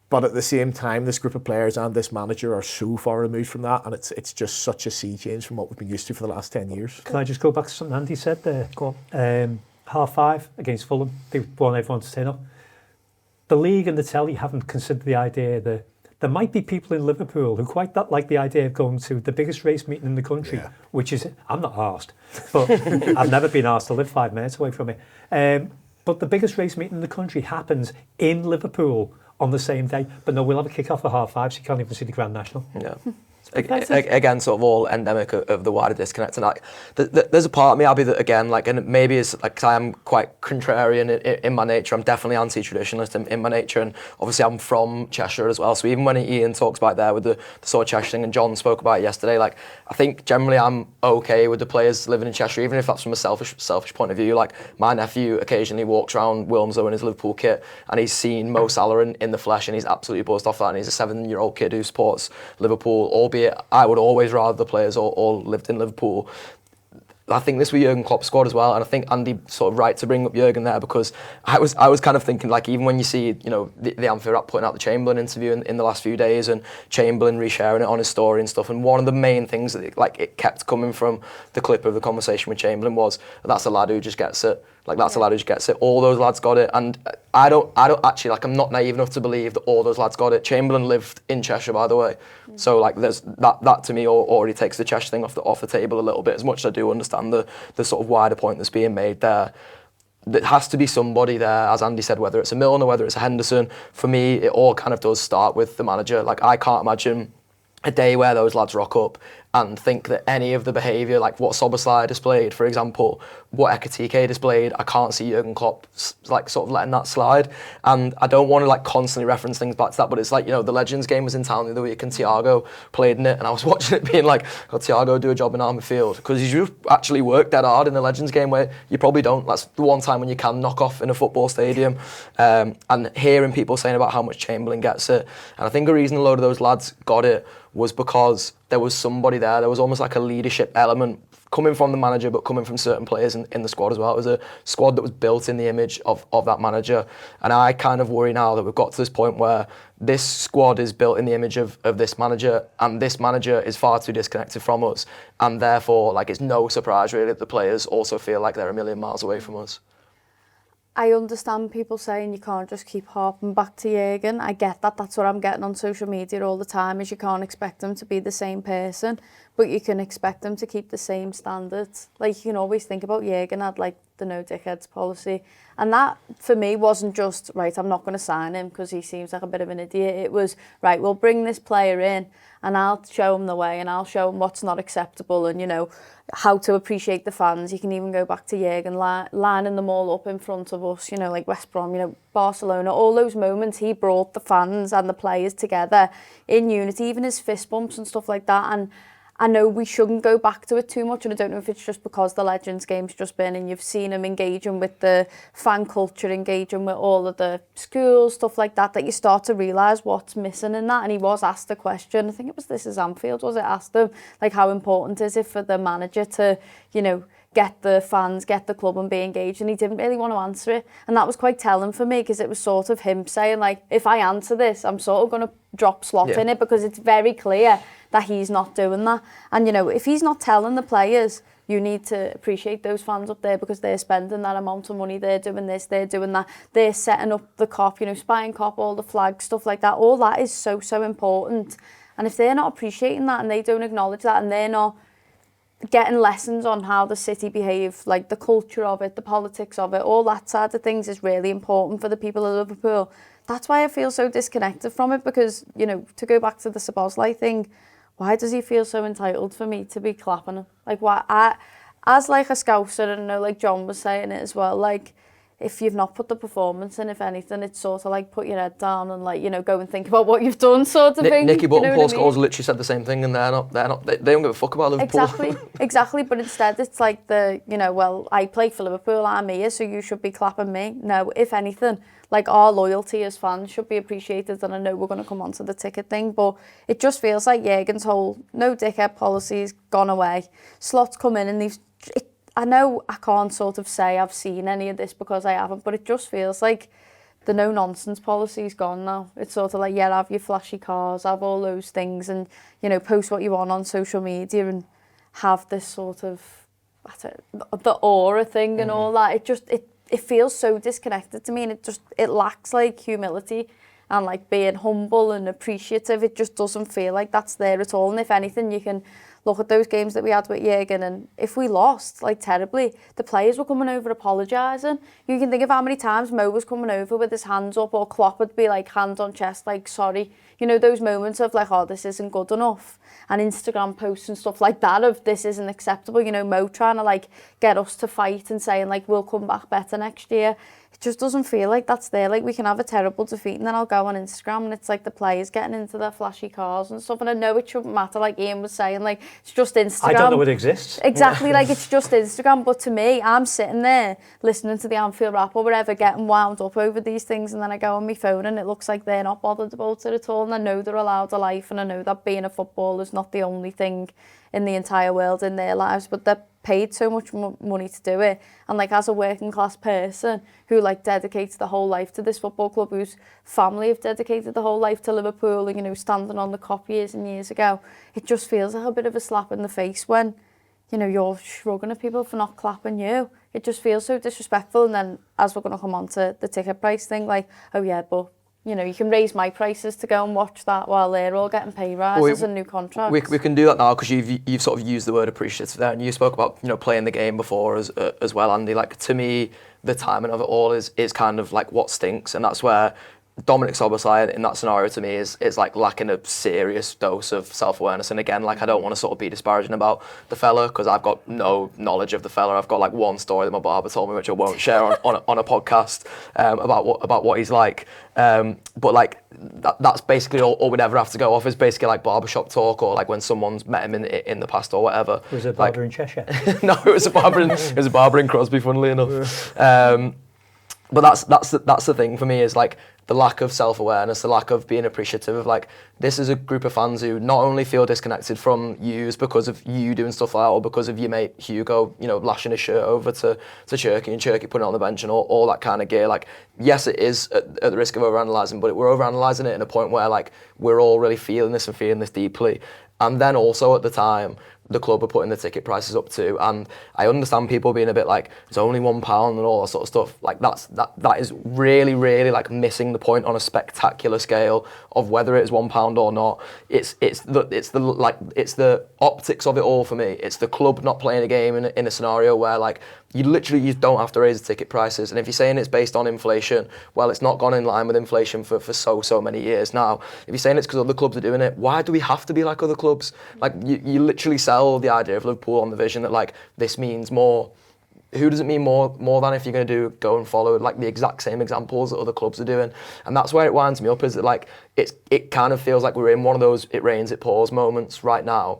But at the same time, this group of players and this manager are so far removed from that, and it's just such a sea change from what we've been used to for the last 10 years. Can I just go back to something Andy said there? Go on. 5:30 against Fulham, they want everyone to turn up. The league and the telly haven't considered the idea that there might be people in Liverpool who quite like the idea of going to the biggest race meeting in the country, which is, I'm not arsed, but I've never been arsed to live 5 minutes away from it. But the biggest race meeting in the country happens in Liverpool on the same day. But no, we'll have a kick-off at 5:30, so you can't even see the Grand National. Yeah. Again, sort of all endemic of the wider disconnect, and like there's a part of me, Abby, that again, like, and maybe it's like, 'cause I am quite contrarian in my nature. I'm definitely anti-traditionalist in my nature, and obviously I'm from Cheshire as well. So even when Ian talks about there with the sort of Cheshire thing, and John spoke about it yesterday, like, I think generally I'm okay with the players living in Cheshire, even if that's from a selfish point of view. Like, my nephew occasionally walks around Wilmslow in his Liverpool kit, and he's seen Mo Salah in the flesh, and he's absolutely buzzed off that. And he's a 7-year-old kid who supports Liverpool, albeit I would always rather the players all lived in Liverpool. I think this was Jurgen Klopp's squad as well, and I think Andy sort of right to bring up Jurgen there, because I was kind of thinking, like, even when you see, you know, the Anfield Wrap putting out the Chamberlain interview in the last few days, and Chamberlain resharing it on his story and stuff, and one of the main things that it kept coming from the clip of the conversation with Chamberlain was, that's a lad who just gets it. Like, that's a lad who just gets it. All those lads got it, and I don't actually, like, I'm not naive enough to believe that all those lads got it. Chamberlain lived in Cheshire, by the way, so like there's that to me already takes the Cheshire thing off the table a little bit. As much as I do understand the sort of wider point that's being made there, there has to be somebody there, as Andy said, whether it's a Milner, whether it's a Henderson. For me, it all kind of does start with the manager. Like, I can't imagine a day where those lads rock up and think that any of the behaviour, like what Szoboszlai displayed, for example, what Ekitike displayed, I can't see Jurgen Klopp like sort of letting that slide. And I don't want to like constantly reference things back to that, but it's like, you know, the Legends game was in town the other week and Thiago played in it, and I was watching it being like, oh, Thiago do a job in our midfield, because he's actually worked that hard in the Legends game where you probably don't. That's the one time when you can knock off in a football stadium. And hearing people saying about how much Chamberlain gets it, and I think a reason a load of those lads got it was because there was somebody there. There was almost like a leadership element coming from the manager, but coming from certain players in the squad as well. It was a squad that was built in the image of that manager. And I kind of worry now that we've got to this point where this squad is built in the image of this manager, and this manager is far too disconnected from us. And therefore, like, it's no surprise really that the players also feel like they're a million miles away from us. I understand people saying you can't just keep harping back to Jurgen. I get that. That's what I'm getting on social media all the time, is you can't expect them to be the same person, but you can expect them to keep the same standards. Like, you can always think about Jurgen had like the no dickheads policy. And that, for me, wasn't just, right, I'm not going to sign him because he seems like a bit of an idiot. It was, right, we'll bring this player in and I'll show him the way and I'll show him what's not acceptable and, you know, how to appreciate the fans. You can even go back to Jurgen lining them all up in front of us, you know, like West Brom, you know, Barcelona, all those moments he brought the fans and the players together in unity, even his fist bumps and stuff like that. And I know we shouldn't go back to it too much, and I don't know if it's just because the Legends game's just been and you've seen him engaging with the fan culture, engaging with all of the schools, stuff like that, that you start to realise what's missing in that. And he was asked a question, I think it was This Is Anfield, was it, asked him, like, how important is it for the manager to, you know, get the fans, get the club and be engaged, and he didn't really want to answer it. And that was quite telling for me, because it was sort of him saying, like, if I answer this, I'm sort of going to drop slot in it, because it's very clear that he's not doing that. And, you know, if he's not telling the players, you need to appreciate those fans up there because they're spending that amount of money, they're doing this, they're doing that, they're setting up the cop, you know, spying cop, all the flags, stuff like that. All that is so, so important. And if they're not appreciating that and they don't acknowledge that and they're not getting lessons on how the city behave, like the culture of it, the politics of it, all that side of things is really important for the people of Liverpool. That's why I feel so disconnected from it, because, you know, to go back to the Szoboszlai thing, why does he feel so entitled for me to be clapping him? Like, why? As like a Scouser, and I know like John was saying it as well, like, if you've not put the performance in, if anything, it's sort of like put your head down and like, you know, go and think about what you've done sort of thing. Nicky Button, you know Paul what I Scholes mean? literally said the same thing, and they don't give a fuck about Liverpool. Exactly, but instead it's like you know, well, I play for Liverpool, I'm here, so you should be clapping me. No, if anything, like our loyalty as fans should be appreciated, and I know we're going to come on to the ticket thing, but it just feels like Jurgen's whole no dickhead policy's gone away. Slot's come in and I know I can't sort of say I've seen any of this because I haven't, but it just feels like the no-nonsense policy's gone now. It's sort of like, yeah, have your flashy cars, have all those things and, you know, post what you want on social media and have this sort of, the aura thing and all that. It feels so disconnected to me, and it lacks like humility and like being humble and appreciative. It just doesn't feel like that's there at all. And if anything, you can look at those games that we had with Jurgen, and if we lost, like terribly, the players were coming over apologising. You can think of how many times Mo was coming over with his hands up, or Klopp would be like hand on chest, like sorry. You know, those moments of like, oh, this isn't good enough. And Instagram posts and stuff like that of this isn't acceptable. You know, Mo trying to like get us to fight and saying like, we'll come back better next year. It just doesn't feel like that's there. Like we can have a terrible defeat and then I'll go on Instagram and it's like the players getting into their flashy cars and stuff. And I know it shouldn't matter, like Ian was saying, like it's just Instagram. I don't know it exists. Exactly, like it's just Instagram. But to me, I'm sitting there listening to the Anfield Wrap or whatever, getting wound up over these things, and then I go on my phone and it looks like they're not bothered about it at all. And I know they're allowed a life, and I know that being a footballer is not the only thing in the entire world in their lives, but they're paid so much money to do it. And like as a working class person who like dedicates the whole life to this football club, whose family have dedicated the whole life to Liverpool, and you know, standing on the Kop years and years ago, it just feels like a bit of a slap in the face when, you know, you're shrugging at people for not clapping you. It just feels so disrespectful. And then as we're going to come on to the ticket price thing, like, oh yeah, but you know, you can raise my prices to go and watch that while they're all getting pay rises and new contracts. We can do that now because you've sort of used the word appreciative there, and you spoke about, you know, playing the game before as well, Andy. Like to me, the timing of it all is kind of like what stinks, and that's where Dominic Szoboszlai in that scenario to me is like lacking a serious dose of self-awareness. And again, like I don't want to sort of be disparaging about the fella because I've got no knowledge of the fella. I've got like one story that my barber told me, which I won't share on a podcast about what he's like. But like that's basically all we'd ever have to go off is basically like barbershop talk, or like when someone's met him in the past or whatever. Was it a barber in Cheshire? No, it was a barber in Crosby, funnily enough. But that's the thing for me is like the lack of self-awareness, the lack of being appreciative of like, this is a group of fans who not only feel disconnected from yous because of you doing stuff like that, or because of your mate Hugo, you know, lashing his shirt over to Cherky and Cherky putting it on the bench and all that kind of gear. Like, yes, it is at the risk of overanalyzing, but we're overanalyzing it in a point where like we're all really feeling this deeply. And then also at the time, the club are putting the ticket prices up too, and I understand people being a bit like, it's only £1 and all that sort of stuff. Like that is really, really like missing the point on a spectacular scale of whether it is £1 or not. It's the optics of it all for me. It's the club not playing a game in a scenario where like you don't have to raise the ticket prices. And if you're saying it's based on inflation, well, it's not gone in line with inflation for so many years now. If you're saying it's because other clubs are doing it, why do we have to be like other clubs? Like you literally sell the idea of Liverpool on the vision that like this means more. Who does it mean more than if you're going to do go and follow like the exact same examples that other clubs are doing? And that's where it winds me up, is that like it kind of feels like we're in one of those it rains, it pours moments right now.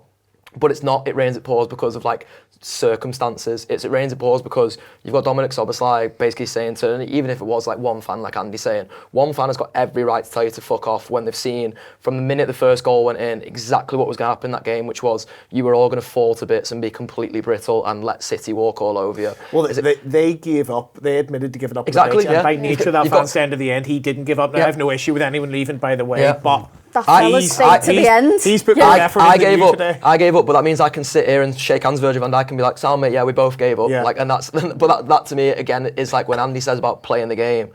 But it's not it rains, it pours because of like circumstances. It rains, it pours because you've got Dominic Szoboszlai basically saying to, even if it was like one fan, like Andy saying, one fan has got every right to tell you to fuck off when they've seen from the minute the first goal went in exactly what was going to happen in that game, which was you were all going to fall to bits and be completely brittle and let City walk all over you. Well, they gave up. They admitted to giving up. Exactly, and by nature, that fan stand to the end. He didn't give up. Now, I have no issue with anyone leaving, by the way, but that fella stayed to the end. He's put more effort I into gave you up. today. I gave up, but that means I can sit here and shake hands with Virgil van Dijk and be like, Salmon, yeah, we both gave up. Yeah. Like, and that's, but that to me again is like when Andy says about playing the game.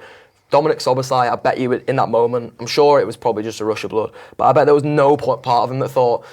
Dominic Szoboszlai, I bet you in that moment, I'm sure it was probably just a rush of blood, but I bet there was no part of him that thought,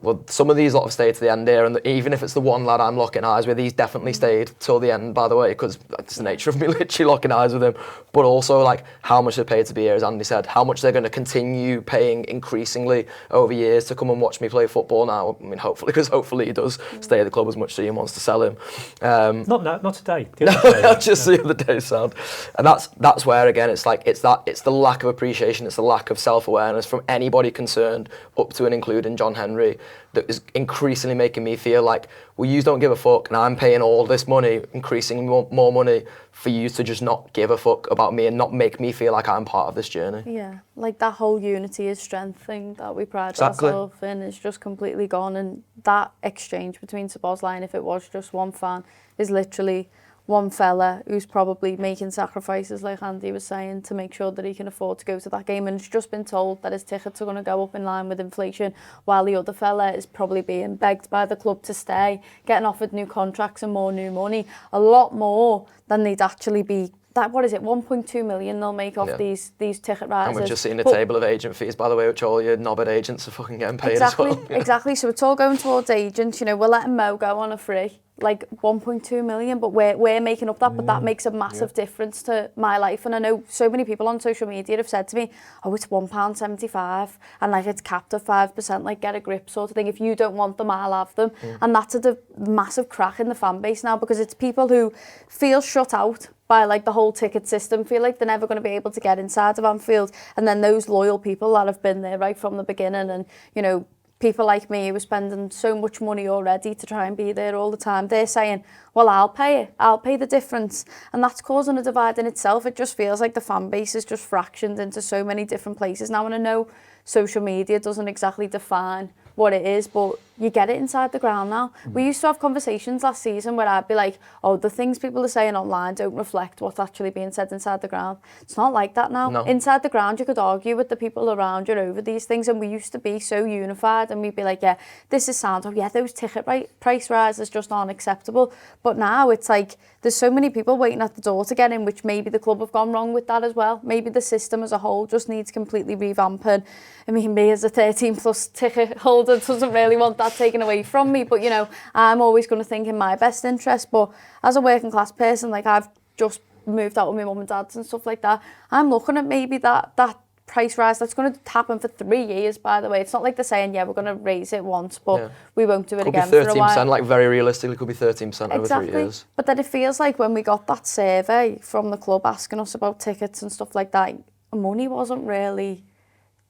well, some of these lot have stayed to the end here, and even if it's the one lad I'm locking eyes with, he's definitely stayed till the end, by the way, because it's the nature of me literally locking eyes with him. But also, like, how much they're paid to be here, as Andy said, how much they're going to continue paying increasingly over years to come and watch me play football now. I mean, hopefully, because hopefully he does stay at the club as much as he wants to sell him. Not today. The other day, Just the other day, sound. And that's where, again, it's like, it's the lack of appreciation, it's the lack of self-awareness from anybody concerned, up to and including John Henry, that is increasingly making me feel like, well, you don't give a fuck, and I'm paying all this money, increasingly more money, for you to just not give a fuck about me and not make me feel like I'm part of this journey. Yeah, like that whole unity is strength thing that we pride ourselves in is just completely gone, and that exchange between Szoboszlai and if it was just one fan is literally one fella who's probably making sacrifices, like Andy was saying, to make sure that he can afford to go to that game, and has just been told that his tickets are going to go up in line with inflation, while the other fella is probably being begged by the club to stay, getting offered new contracts and more new money, a lot more than they'd actually be. That, what is it, 1.2 million they'll make off these ticket rises. And we're just seeing a table of agent fees, by the way, which all your knobhead agents are fucking getting paid as well. Exactly, so it's all going towards agents. You know, we're letting Mo go on a free, like 1.2 million, but we're making up that, but that makes a massive difference to my life. And I know so many people on social media have said to me, oh, it's £1.75 and like it's capped at 5%, like get a grip sort of thing. If you don't want them, I'll have them. And that's a massive crack in the fan base now, because it's people who feel shut out by like the whole ticket system, feel like they're never going to be able to get inside of Anfield, and then those loyal people that have been there right from the beginning, and you know, people like me who are spending so much money already to try and be there all the time, they're saying, well, I'll pay it, I'll pay the difference, and that's causing a divide in itself. It just feels like the fan base is just fractioned into so many different places now, and I know social media doesn't exactly define what it is, but you get it inside the ground now. We used to have conversations last season where I'd be like, oh, the things people are saying online don't reflect what's actually being said inside the ground. It's not like that now. No. Inside the ground, you could argue with the people around you over these things, and we used to be so unified, and we'd be like, yeah, this is sound. Oh yeah, those ticket price rises just aren't acceptable. But now it's like, there's so many people waiting at the door to get in, which maybe the club have gone wrong with that as well. Maybe the system as a whole just needs completely revamping. I mean, me as a 13 plus ticket holder doesn't really want that taken away from me, but you know, I'm always going to think in my best interest. But as a working class person, like I've just moved out with my mum and dad's and stuff like that, I'm looking at maybe that price rise that's going to happen for 3 years, by the way. It's not like they're saying, yeah, we're going to raise it once, but we won't do it again for a while. Could be 13%, like very realistically, could be 13% over 3 years. But then it feels like when we got that survey from the club asking us about tickets and stuff like that, money wasn't really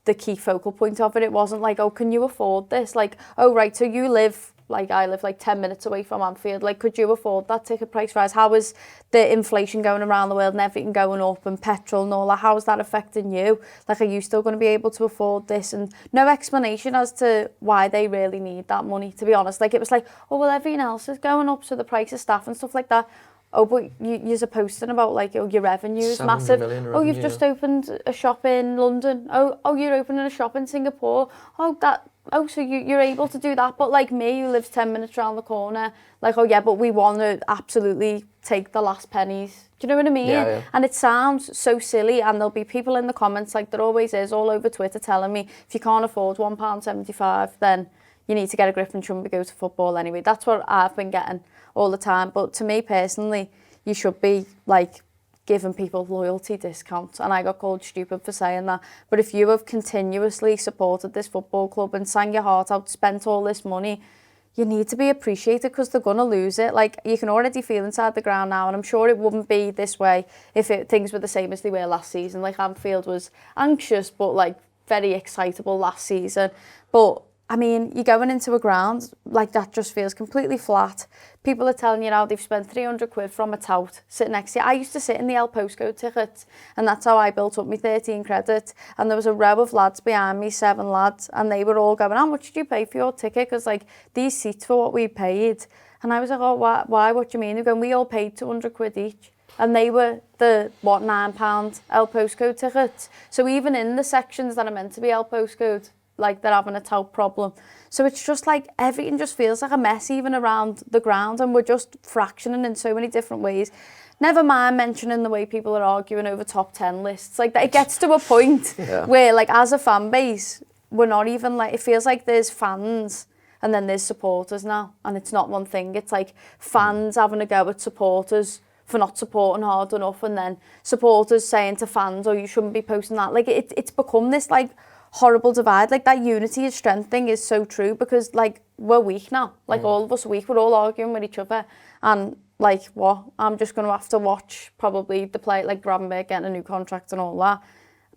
the key focal point of it. It wasn't like, oh, can you afford this? Like, oh, right, so you live, like I live like 10 minutes away from Anfield. Like, could you afford that ticket price rise? How is the inflation going around the world and everything going up and petrol and all that? How is that affecting you? Like, are you still going to be able to afford this? And no explanation as to why they really need that money, to be honest. Like, it was like, oh, well, everything else is going up, so the price of staff and stuff like that. Oh, but you're posting about like, oh, your revenue is massive. Oh, you've just opened a shop in London. Oh, you're opening a shop in Singapore. So you're able to do that. But like me, who lives 10 minutes around the corner, like, oh yeah, but we want to absolutely take the last pennies. Do you know what I mean? Yeah. And it sounds so silly, and there'll be people in the comments, like there always is, all over Twitter telling me, if you can't afford £1.75, then you need to get a grip and shouldn't be go to football anyway. That's what I've been getting all the time. But to me personally, you should be like giving people loyalty discounts, and I got called stupid for saying that. But if you have continuously supported this football club and sang your heart out, spent all this money, you need to be appreciated, because they're going to lose it. Like, you can already feel inside the ground now, and I'm sure it wouldn't be this way if things were the same as they were last season. Like, Anfield was anxious but like very excitable last season. But I mean, you're going into a ground like that just feels completely flat. People are telling you now they've spent 300 quid from a tout sitting next to you. I used to sit in the L postcode ticket, and that's how I built up my 13 credit. And there was a row of lads behind me, 7 lads, and they were all going, how much did you pay for your ticket? Because like, these seats for what we paid. And I was like, oh, why? What do you mean? They're going, we all paid 200 quid each. And they were the, £9 L postcode tickets. So even in the sections that are meant to be L postcode, like they're having a tout problem. So it's just like everything just feels like a mess even around the ground, and we're just fractioning in so many different ways. Never mind mentioning the way people are arguing over top 10 lists. Like, it gets to a point where like as a fan base, we're not even like, it feels like there's fans And then there's supporters now, and it's not one thing. It's like fans having a go at supporters for not supporting hard enough, and then supporters saying to fans, oh, you shouldn't be posting that. Like, it's become this, like, horrible divide. Like, that unity is strength thing is so true, because, like, we're weak now. Like, all of us are weak. We're all arguing with each other. And, like, what? I'm just going to have to watch probably the play, like, Gravenberch getting a new contract and all that.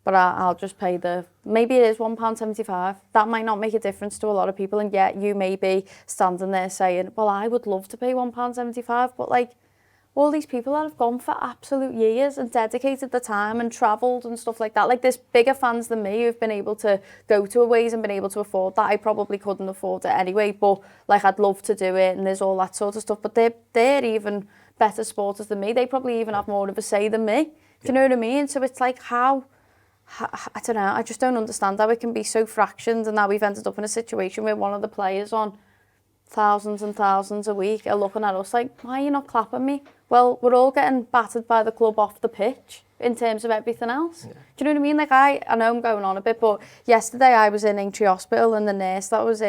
But I'll just pay maybe it is £1.75. That might not make a difference to a lot of people. And yet you may be standing there saying, well, I would love to pay £1.75. But, like, all these people that have gone for absolute years and dedicated the time and travelled and stuff like that. Like, there's bigger fans than me who've been able to go to aways and been able to afford that. I probably couldn't afford it anyway, but, like, I'd love to do it, and there's all that sort of stuff. But they're even better supporters than me. They probably even have more of a say than me. Do you know what I mean? So it's like, how I don't know, I just don't understand how it can be so fractioned, and now we've ended up in a situation where one of the players on thousands and thousands a week are looking at us like, why are you not clapping me? Well, we're all getting battered by the club off the pitch in terms of everything else. Yeah. Do you know what I mean? Like, I know I'm going on a bit, but yesterday I was in Aintree Hospital, and the nurse that was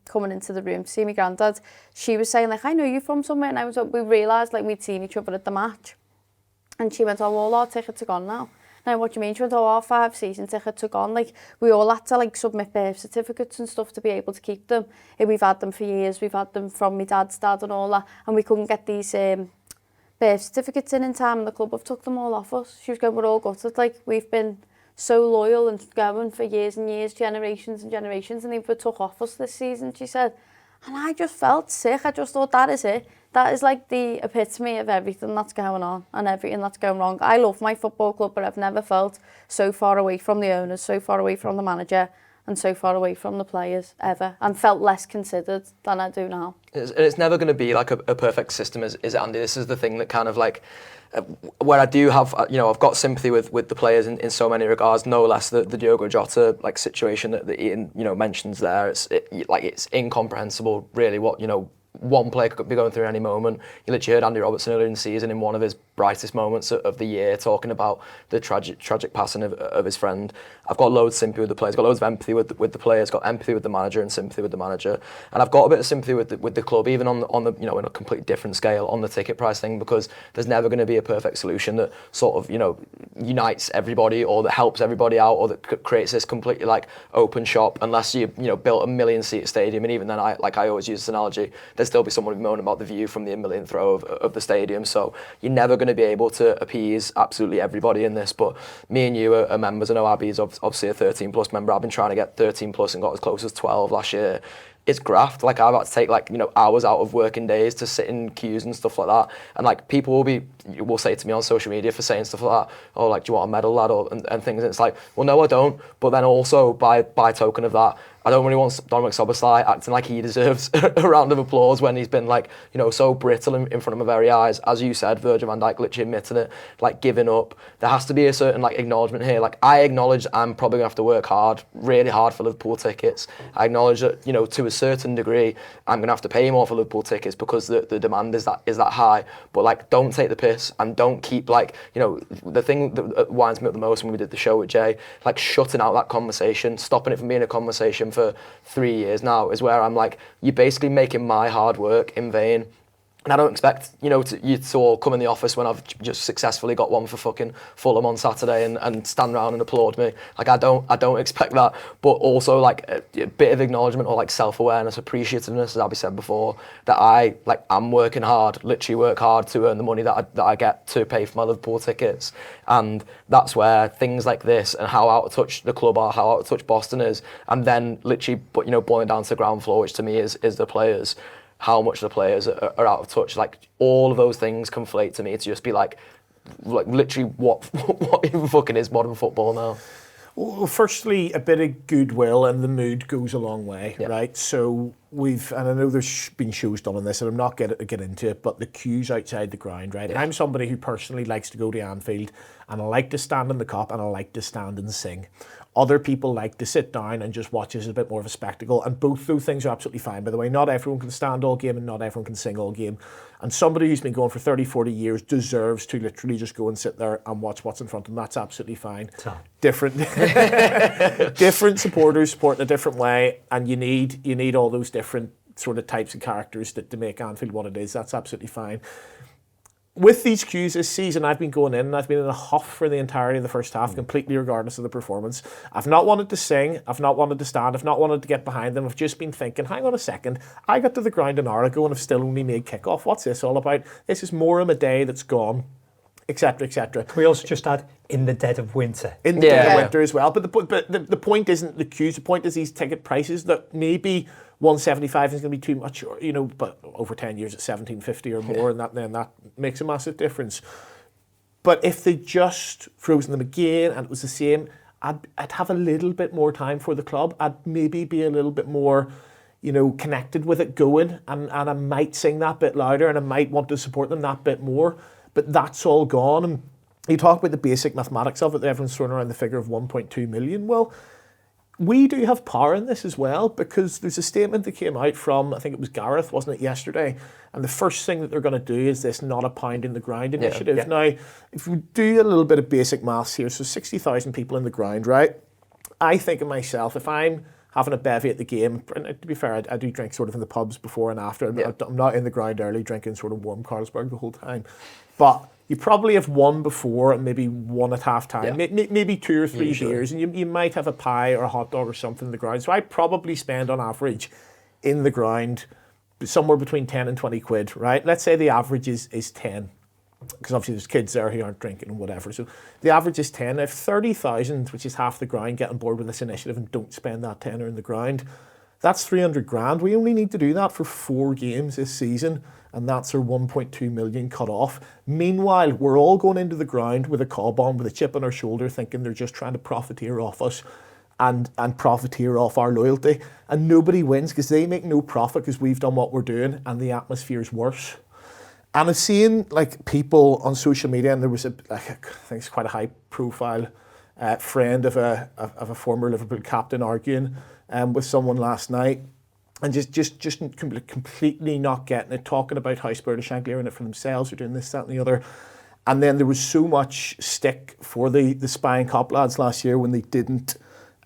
coming into the room to see my granddad, she was saying, like, I know you from somewhere, and we realised, like, we'd seen each other at the match. And she went, oh, all our tickets are gone now. Now, what do you mean? She went, oh, our 5 season tickets are gone. Like, we all had to, like, submit birth certificates and stuff to be able to keep them. And we've had them for years. We've had them from my dad's dad and all that. And we couldn't get these birth certificates in time, and the club have took them all off us. She was going, we're all gutted. Like, we've been so loyal and going for years and years, generations and generations, and they were took off us this season, she said. And I just felt sick. I just thought, that is it. That is, like, the epitome of everything that's going on and everything that's going wrong. I love my football club, but I've never felt so far away from the owners, so far away from the manager, and so far away from the players ever, and felt less considered than I do now. It's never going to be like a perfect system, is it, Andy? This is the thing that kind of, like, where I do have, I've got sympathy with the players in so many regards, no less the Diogo Jota, like, situation that Ian, mentions there. It's incomprehensible, really, what, one player could be going through at any moment. You literally heard Andy Robertson earlier in the season in one of his brightest moments of the year talking about the tragic passing of his friend. I've got loads of sympathy with the players, got loads of empathy with the players, got empathy with the manager and sympathy with the manager. And I've got a bit of sympathy with the club, even on the in a completely different scale, on the ticket price thing, because there's never going to be a perfect solution that sort of, unites everybody, or that helps everybody out, or that creates this completely, like, open shop, unless you built a 1 million seat stadium. And even then, I always use this analogy, there's still be someone moaning about the view from the 1 millionth row of the stadium. So you're never going to be able to appease absolutely everybody in this. But me and you are members. I know Abby's obviously a 13 plus member. I've been trying to get 13 plus and got as close as 12 last year. It's graft. Like, I've had to take, like, hours out of working days to sit in queues and stuff like that. And, like, people will say to me on social media for saying stuff like that, oh, like, do you want a medal, lad, and things. And it's like, well, no, I don't. But then also, by token of that, I don't really want Dominic Szoboszlai acting like he deserves a round of applause when he's been, like, so brittle in front of my very eyes. As you said, Virgil van Dijk literally admitting it, like, giving up. There has to be a certain, like, acknowledgement here. Like, I acknowledge I'm probably going to have to work hard, really hard, for Liverpool tickets. I acknowledge that, to a certain degree, I'm going to have to pay more for Liverpool tickets because the demand is that high. But, like, don't take the piss, and don't keep, like, the thing that winds me up the most when we did the show with Jay, like, shutting out that conversation, stopping it from being a conversation for 3 years now, is where I'm like, you're basically making my hard work in vain. And I don't expect, you to all come in the office when I've just successfully got one for fucking Fulham on Saturday and stand around and applaud me. Like, I don't expect that. But also, like, a bit of acknowledgement, or, like, self-awareness, appreciativeness, as Abby said before, that I'm working hard, literally work hard to earn the money that I get to pay for my Liverpool tickets. And that's where things like this, and how out of touch the club are, how out of touch Boston is, and then literally, boiling down to the ground floor, which to me is the players. How much the players are out of touch. Like, all of those things conflate to me to just be like literally what even fucking is modern football now. Well, firstly, a bit of goodwill and the mood goes a long way, right? So and I know there's been shows done on this, and I'm not get into it, but the queues outside the ground, right? Yeah. I'm somebody who personally likes to go to Anfield, and I like to stand in the cop, and I like to stand and sing. Other people like to sit down and just watch as a bit more of a spectacle, and both those things are absolutely fine. By the way, not everyone can stand all game, and not everyone can sing all game. And somebody who's been going for 30, 40 years deserves to literally just go and sit there and watch what's in front of them. That's absolutely fine. Different supporters support in a different way, and you need all those different sort of types of characters to make Anfield what it is. That's absolutely fine. With these queues this season, I've been going in and I've been in a huff for the entirety of the first half, completely regardless of the performance. I've not wanted to sing, I've not wanted to stand, I've not wanted to get behind them. I've just been thinking, hang on a second, I got to the ground an hour ago and I've still only made kick-off. What's this all about? This is more of a day that's gone, etc., etc. Can we also just add, in the dead of winter? In the dead of winter as well. But the point isn't the queues, the point is these ticket prices that maybe 175 is going to be too much, or, you know, but over 10 years at 1750 or more, and that makes a massive difference. But if they just frozen them again and it was the same, I'd have a little bit more time for the club. I'd maybe be a little bit more, you know, connected with it going, and I might sing that bit louder and I might want to support them that bit more. But that's all gone. And you talk about the basic mathematics of it, everyone's throwing around the figure of 1.2 million. Well, we do have power in this as well, because there's a statement that came out from, I think it was Gareth, wasn't it, yesterday? And the first thing that they're going to do is this not a pound in the ground initiative. Yeah. Now, if we do a little bit of basic maths here, so 60,000 people in the ground, right? I think of myself, if I'm having a bevy at the game, and to be fair, I do drink sort of in the pubs before and after. I'm not in the ground early drinking sort of warm Carlsberg the whole time. But you probably have one before and maybe one at half time, maybe 2 or 3 beers, and you might have a pie or a hot dog or something in the ground. So I probably spend on average in the ground somewhere between 10 and 20 quid, right? Let's say the average is 10, because obviously there's kids there who aren't drinking and whatever. So the average is 10. If 30,000, which is half the ground, get on board with this initiative and don't spend that tenner in the ground, that's 300 grand. We only need to do that for 4 games this season, and that's our 1.2 million cut off. Meanwhile, we're all going into the ground with a cob on, with a chip on our shoulder, thinking they're just trying to profiteer off us and profiteer off our loyalty. And nobody wins because they make no profit because we've done what we're doing and the atmosphere's worse. And I've seen like people on social media, and there was I think it's quite a high profile friend of a former Liverpool captain arguing with someone last night, and just completely not getting it, talking about how Spurs are clearing it for themselves, or doing this, that and the other. And then there was so much stick for the Spying Cop lads last year when they didn't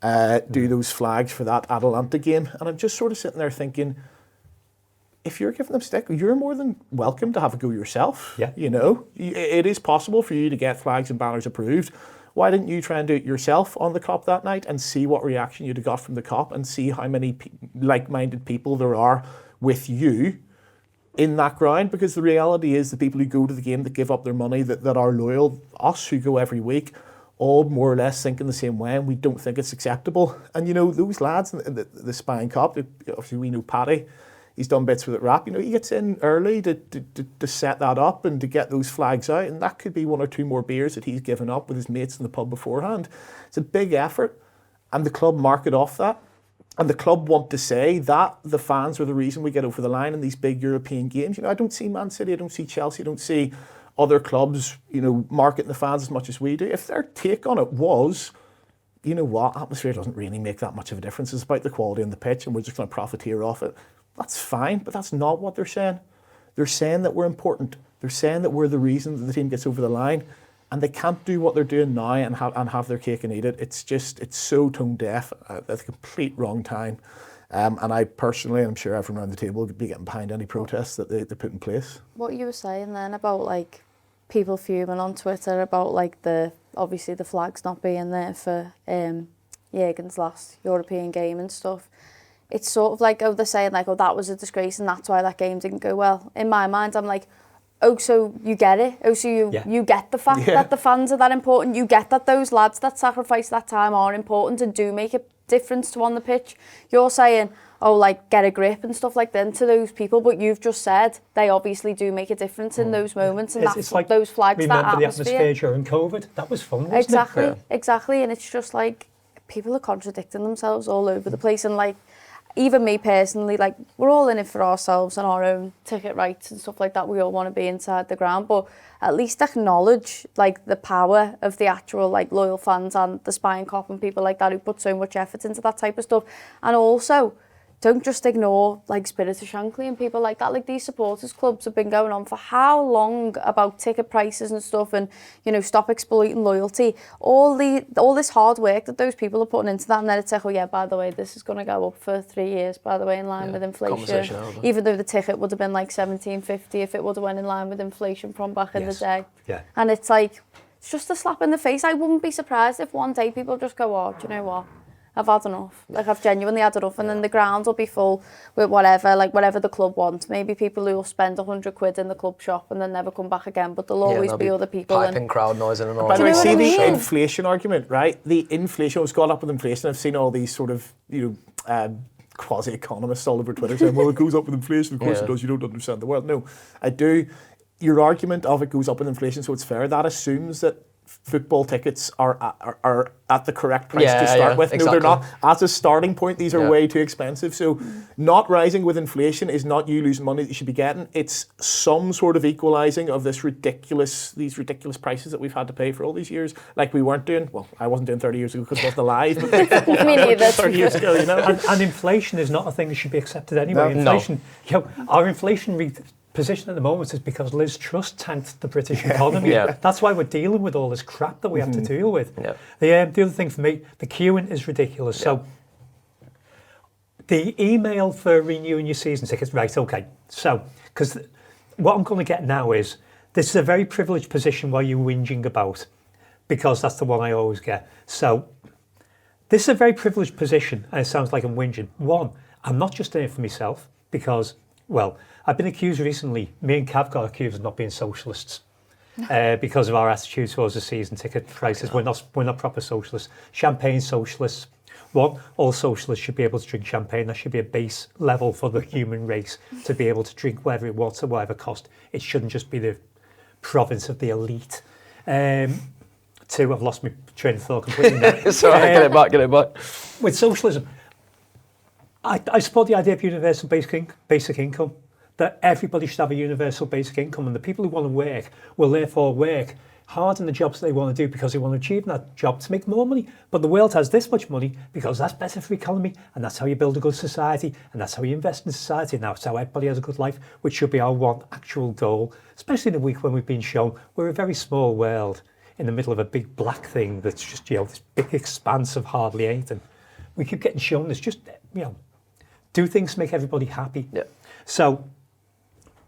do those flags for that Atalanta game. And I'm just sort of sitting there thinking, if you're giving them stick, you're more than welcome to have a go yourself. Yeah. You know, it is possible for you to get flags and banners approved. Why didn't you try and do it yourself on the Cop that night and see what reaction you'd have got from the Cop, and see how many like-minded people there are with you in that ground? Because the reality is the people who go to the game, that give up their money, that are loyal, us who go every week, all more or less think in the same way, and we don't think it's acceptable. And you know, those lads, the Spying Cop, obviously we know Paddy, he's done bits with it Wrap, you know, he gets in early to set that up and to get those flags out, and that could be 1 or 2 more beers that he's given up with his mates in the pub beforehand. It's a big effort, and the club market off that, and the club want to say that the fans are the reason we get over the line in these big European games. You know, I don't see Man City, I don't see Chelsea, I don't see other clubs, you know, marketing the fans as much as we do. If their take on it was, you know what, atmosphere doesn't really make that much of a difference, it's about the quality on the pitch and we're just going to profiteer off it, that's fine, but that's not what they're saying. They're saying that we're important. They're saying that we're the reason that the team gets over the line, and they can't do what they're doing now and have their cake and eat it. It's so tone deaf at the complete wrong time. And I personally, and I'm sure everyone around the table, would be getting behind any protests that they put in place. What you were saying then about like people fuming on Twitter about like obviously the flags not being there for Jürgen's last European game and stuff. It's sort of like, they're saying like, that was a disgrace and that's why that game didn't go well. In my mind, I'm like, so you get it. So you get the fact that the fans are that important. You get that those lads that sacrifice that time are important and do make a difference to on the pitch. You're saying, like, get a grip and stuff like that to those people, but you've just said they obviously do make a difference in those moments, and that's like those flags, that atmosphere. Remember the atmosphere during COVID? That was fun, wasn't it? Exactly. And it's just like, people are contradicting themselves all over the place, and like, even me personally, like, we're all in it for ourselves and our own ticket rights and stuff like that. We all want to be inside the ground, but at least acknowledge like the power of the actual like loyal fans and the Spying Cop and people like that who put so much effort into that type of stuff. And also, don't just ignore like Spirit of Shankly and people like that. Like these supporters clubs have been going on for how long about ticket prices and stuff, and you know, stop exploiting loyalty. All this hard work that those people are putting into that, and then it's like, oh yeah, by the way, this is going to go up for 3 years, by the way, in line with inflation. Even though the ticket would have been like $17.50 if it would have went in line with inflation from back in the day. Yeah. And it's like, it's just a slap in the face. I wouldn't be surprised if one day people just go, oh, do you know what? I've had enough. Like, I've genuinely had enough. And then the ground will be full with whatever the club wants. Maybe people who will spend £100 in the club shop and then never come back again. But there'll always be other people. Piping crowd noise and all. By the way, see the mean? inflation argument, right? The inflation was got up with inflation. I've seen all these sort of, quasi-economists all over Twitter saying, well, it goes up with inflation. Of course it does. You don't understand the world. No, I do. Your argument of it goes up with inflation, so it's fair. That assumes that football tickets are at the correct price to start with. Exactly. No, they're not. As a starting point, these are way too expensive. So not rising with inflation is not you losing money that you should be getting. It's some sort of equalising of these ridiculous prices that we've had to pay for all these years. Like we weren't doing, well, I wasn't doing 30 years ago because it wasn't alive, but Me neither. 30 years ago, you know. And inflation is not a thing that should be accepted anyway. Inflation, our inflation position at the moment is because Liz Truss tanked the British economy. That's why we're dealing with all this crap that we have to deal with. The other thing for me, the queuing is ridiculous. So the email for renewing your season tickets, right, okay. So, because what I'm going to get now is, this is a very privileged position while you're whinging about, because that's the one I always get. So, this is a very privileged position, and it sounds like I'm whinging. One, I'm not just in it for myself, because, well, I've been accused recently, me and Cav got accused of not being socialists because of our attitude towards the season ticket prices. We're not proper socialists. Champagne socialists. One, all socialists should be able to drink champagne. That should be a base level for the human race to be able to drink whatever it wants at whatever cost. It shouldn't just be the province of the elite. Two, I've lost my train of thought completely now. Sorry, get it back. With socialism, I support the idea of universal basic income, that everybody should have a universal basic income, and the people who want to work will therefore work hard in the jobs they want to do because they want to achieve that job to make more money. But the world has this much money because that's better for the economy, and that's how you build a good society, and that's how you invest in society. Now it's how everybody has a good life, which should be our one actual goal, especially in a week when we've been shown we're a very small world in the middle of a big black thing that's just, this big expanse of hardly anything. We keep getting shown this, just, do things to make everybody happy. So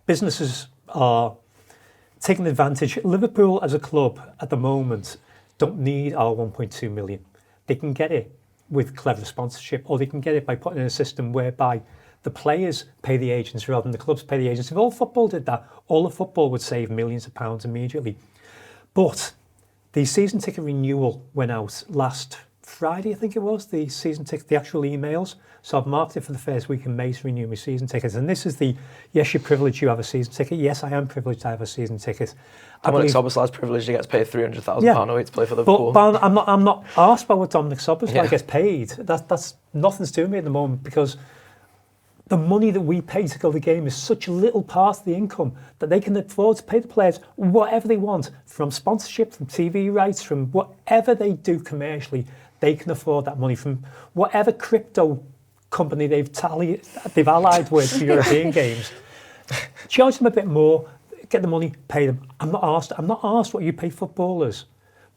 businesses are taking advantage. Liverpool as a club at the moment don't need our 1.2 million. They can get it with clever sponsorship, or they can get it by putting in a system whereby the players pay the agents rather than the clubs pay the agents. If all football did that, all of football would save millions of pounds immediately. But the season ticket renewal went out last Friday, I think it was, the season ticket, the actual emails. So I've marked it for the first week in May to renew my season tickets. And this is the, yes, you're privileged, you have a season ticket. Yes, I am privileged, I have a season ticket. Dominic Soboslai's privileged, he gets paid £300,000 a week to play for Liverpool. But I'm not asked about what Dominic Soboslai gets paid. That's nothing's to me at the moment, because the money that we pay to go to the game is such a little part of the income that they can afford to pay the players whatever they want, from sponsorship, from TV rights, from whatever they do commercially. They can afford that money from whatever crypto company they've allied with for European games. Charge them a bit more, get the money, pay them. I'm not asked what you pay footballers,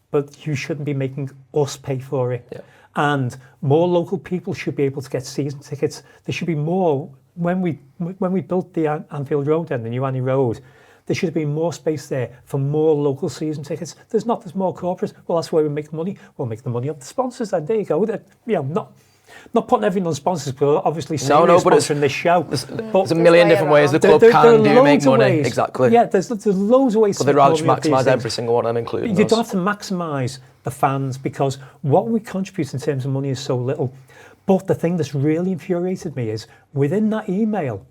but you shouldn't be making us pay for it. And more local people should be able to get season tickets. There should be more. When we built the Anfield Road and the new Annie Road, there should be more space there for more local season tickets. There's more corporate. Well, that's where we make the money. We'll make the money off the sponsors. And there you go. Not putting everything on sponsors, but obviously sponsoring this show. There's a million different ways the club can make money. Exactly. Yeah, there's loads of ways. But they'd rather maximise every single one and include You don't have to maximise the fans, because what we contribute in terms of money is so little. But the thing that's really infuriated me is within that email,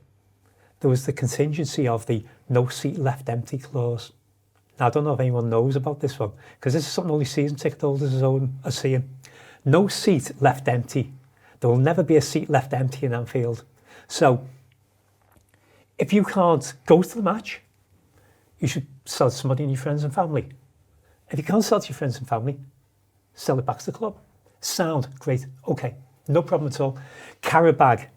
there was the contingency of the no seat left empty clause. Now, I don't know if anyone knows about this one, because this is something only season ticket holders are seeing. No seat left empty. There will never be a seat left empty in Anfield. So, if you can't go to the match, you should sell it to somebody in your friends and family. If you can't sell it to your friends and family, sell it back to the club. Sound great. Okay, no problem at all. Carabag.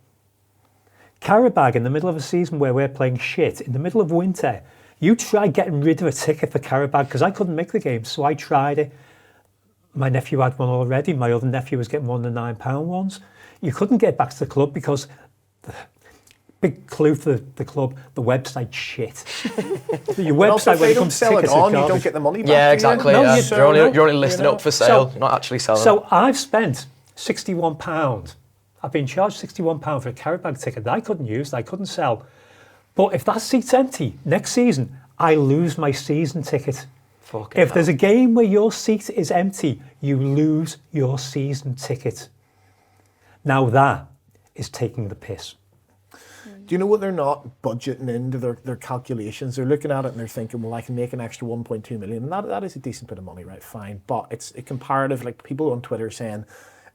Carabag, in the middle of a season where we're playing shit, in the middle of winter, you try getting rid of a ticket for Carabag, because I couldn't make the game, so I tried it. My nephew had one already. My other nephew was getting one of the £9 ones. You couldn't get back to the club because, big clue for the club, the website's shit. Your website, when it comes to sell it tickets, on, is you garbage. don't get the money back. Yeah, do you? exactly. No, Yeah. you You're only, don't. you're only listing You it know. up for sale, So- not actually selling. So I've spent £61. I've been charged £61 for a Carabag ticket that I couldn't use, that I couldn't sell. But if that seat's empty next season, I lose my season ticket. Fucking If hell. there's a game where your seat is empty, you lose your season ticket. Now that is taking the piss. Do you know what they're not budgeting into their calculations? They're looking at it and they're thinking, well, I can make an extra 1.2 million. And that is a decent bit of money, right? Fine. But it's a comparative, like people on Twitter saying,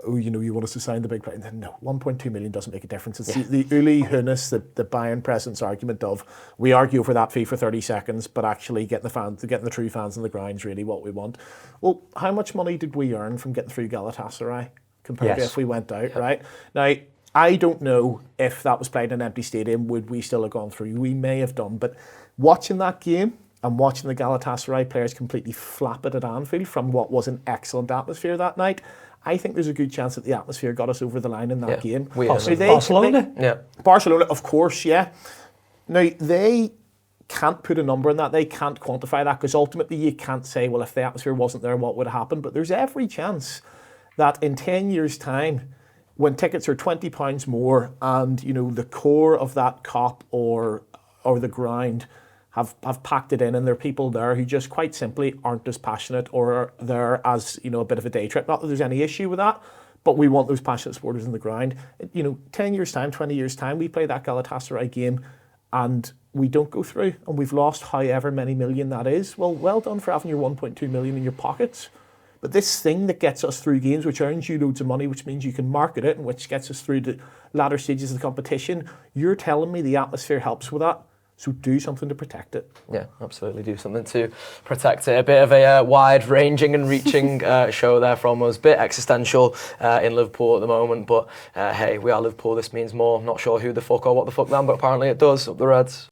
oh, you know, you want us to sign the big player. No, 1.2 million doesn't make a difference. It's the Uli Hoeneß, the Bayern presence argument of, we argue over that fee for 30 seconds, but actually getting the true fans in the ground is really what we want. Well, how much money did we earn from getting through Galatasaray compared to Yes. if we went out, right? Now, I don't know if that was played in an empty stadium, would we still have gone through? We may have done, but watching that game and watching the Galatasaray players completely flap it at Anfield from what was an excellent atmosphere that night, I think there's a good chance that the atmosphere got us over the line in that game. we Now, earned Barcelona? Yeah. Barcelona, of course, yeah. Now, they can't put a number on that. They can't quantify that because ultimately you can't say, well, if the atmosphere wasn't there, what would have happened? But there's every chance that in 10 years' time, when tickets are £20 more and, you know, the core of that cop or the ground have packed it in and there are people there who just quite simply aren't as passionate or are there as, you know, a bit of a day trip. Not that there's any issue with that, but we want those passionate supporters in the ground. You know, 10 years' time, 20 years' time, we play that Galatasaray game and we don't go through and we've lost however many million that is. Well done for having your 1.2 million in your pockets. But this thing that gets us through games, which earns you loads of money, which means you can market it and which gets us through the latter stages of the competition, you're telling me the atmosphere helps with that. So do something to protect it. Yeah, absolutely. Do something to protect it. A bit of a wide-ranging and reaching show there from us. Bit existential in Liverpool at the moment. But hey, we are Liverpool. This means more. Not sure who the fuck or what the fuck then, but apparently it does. Up the Reds.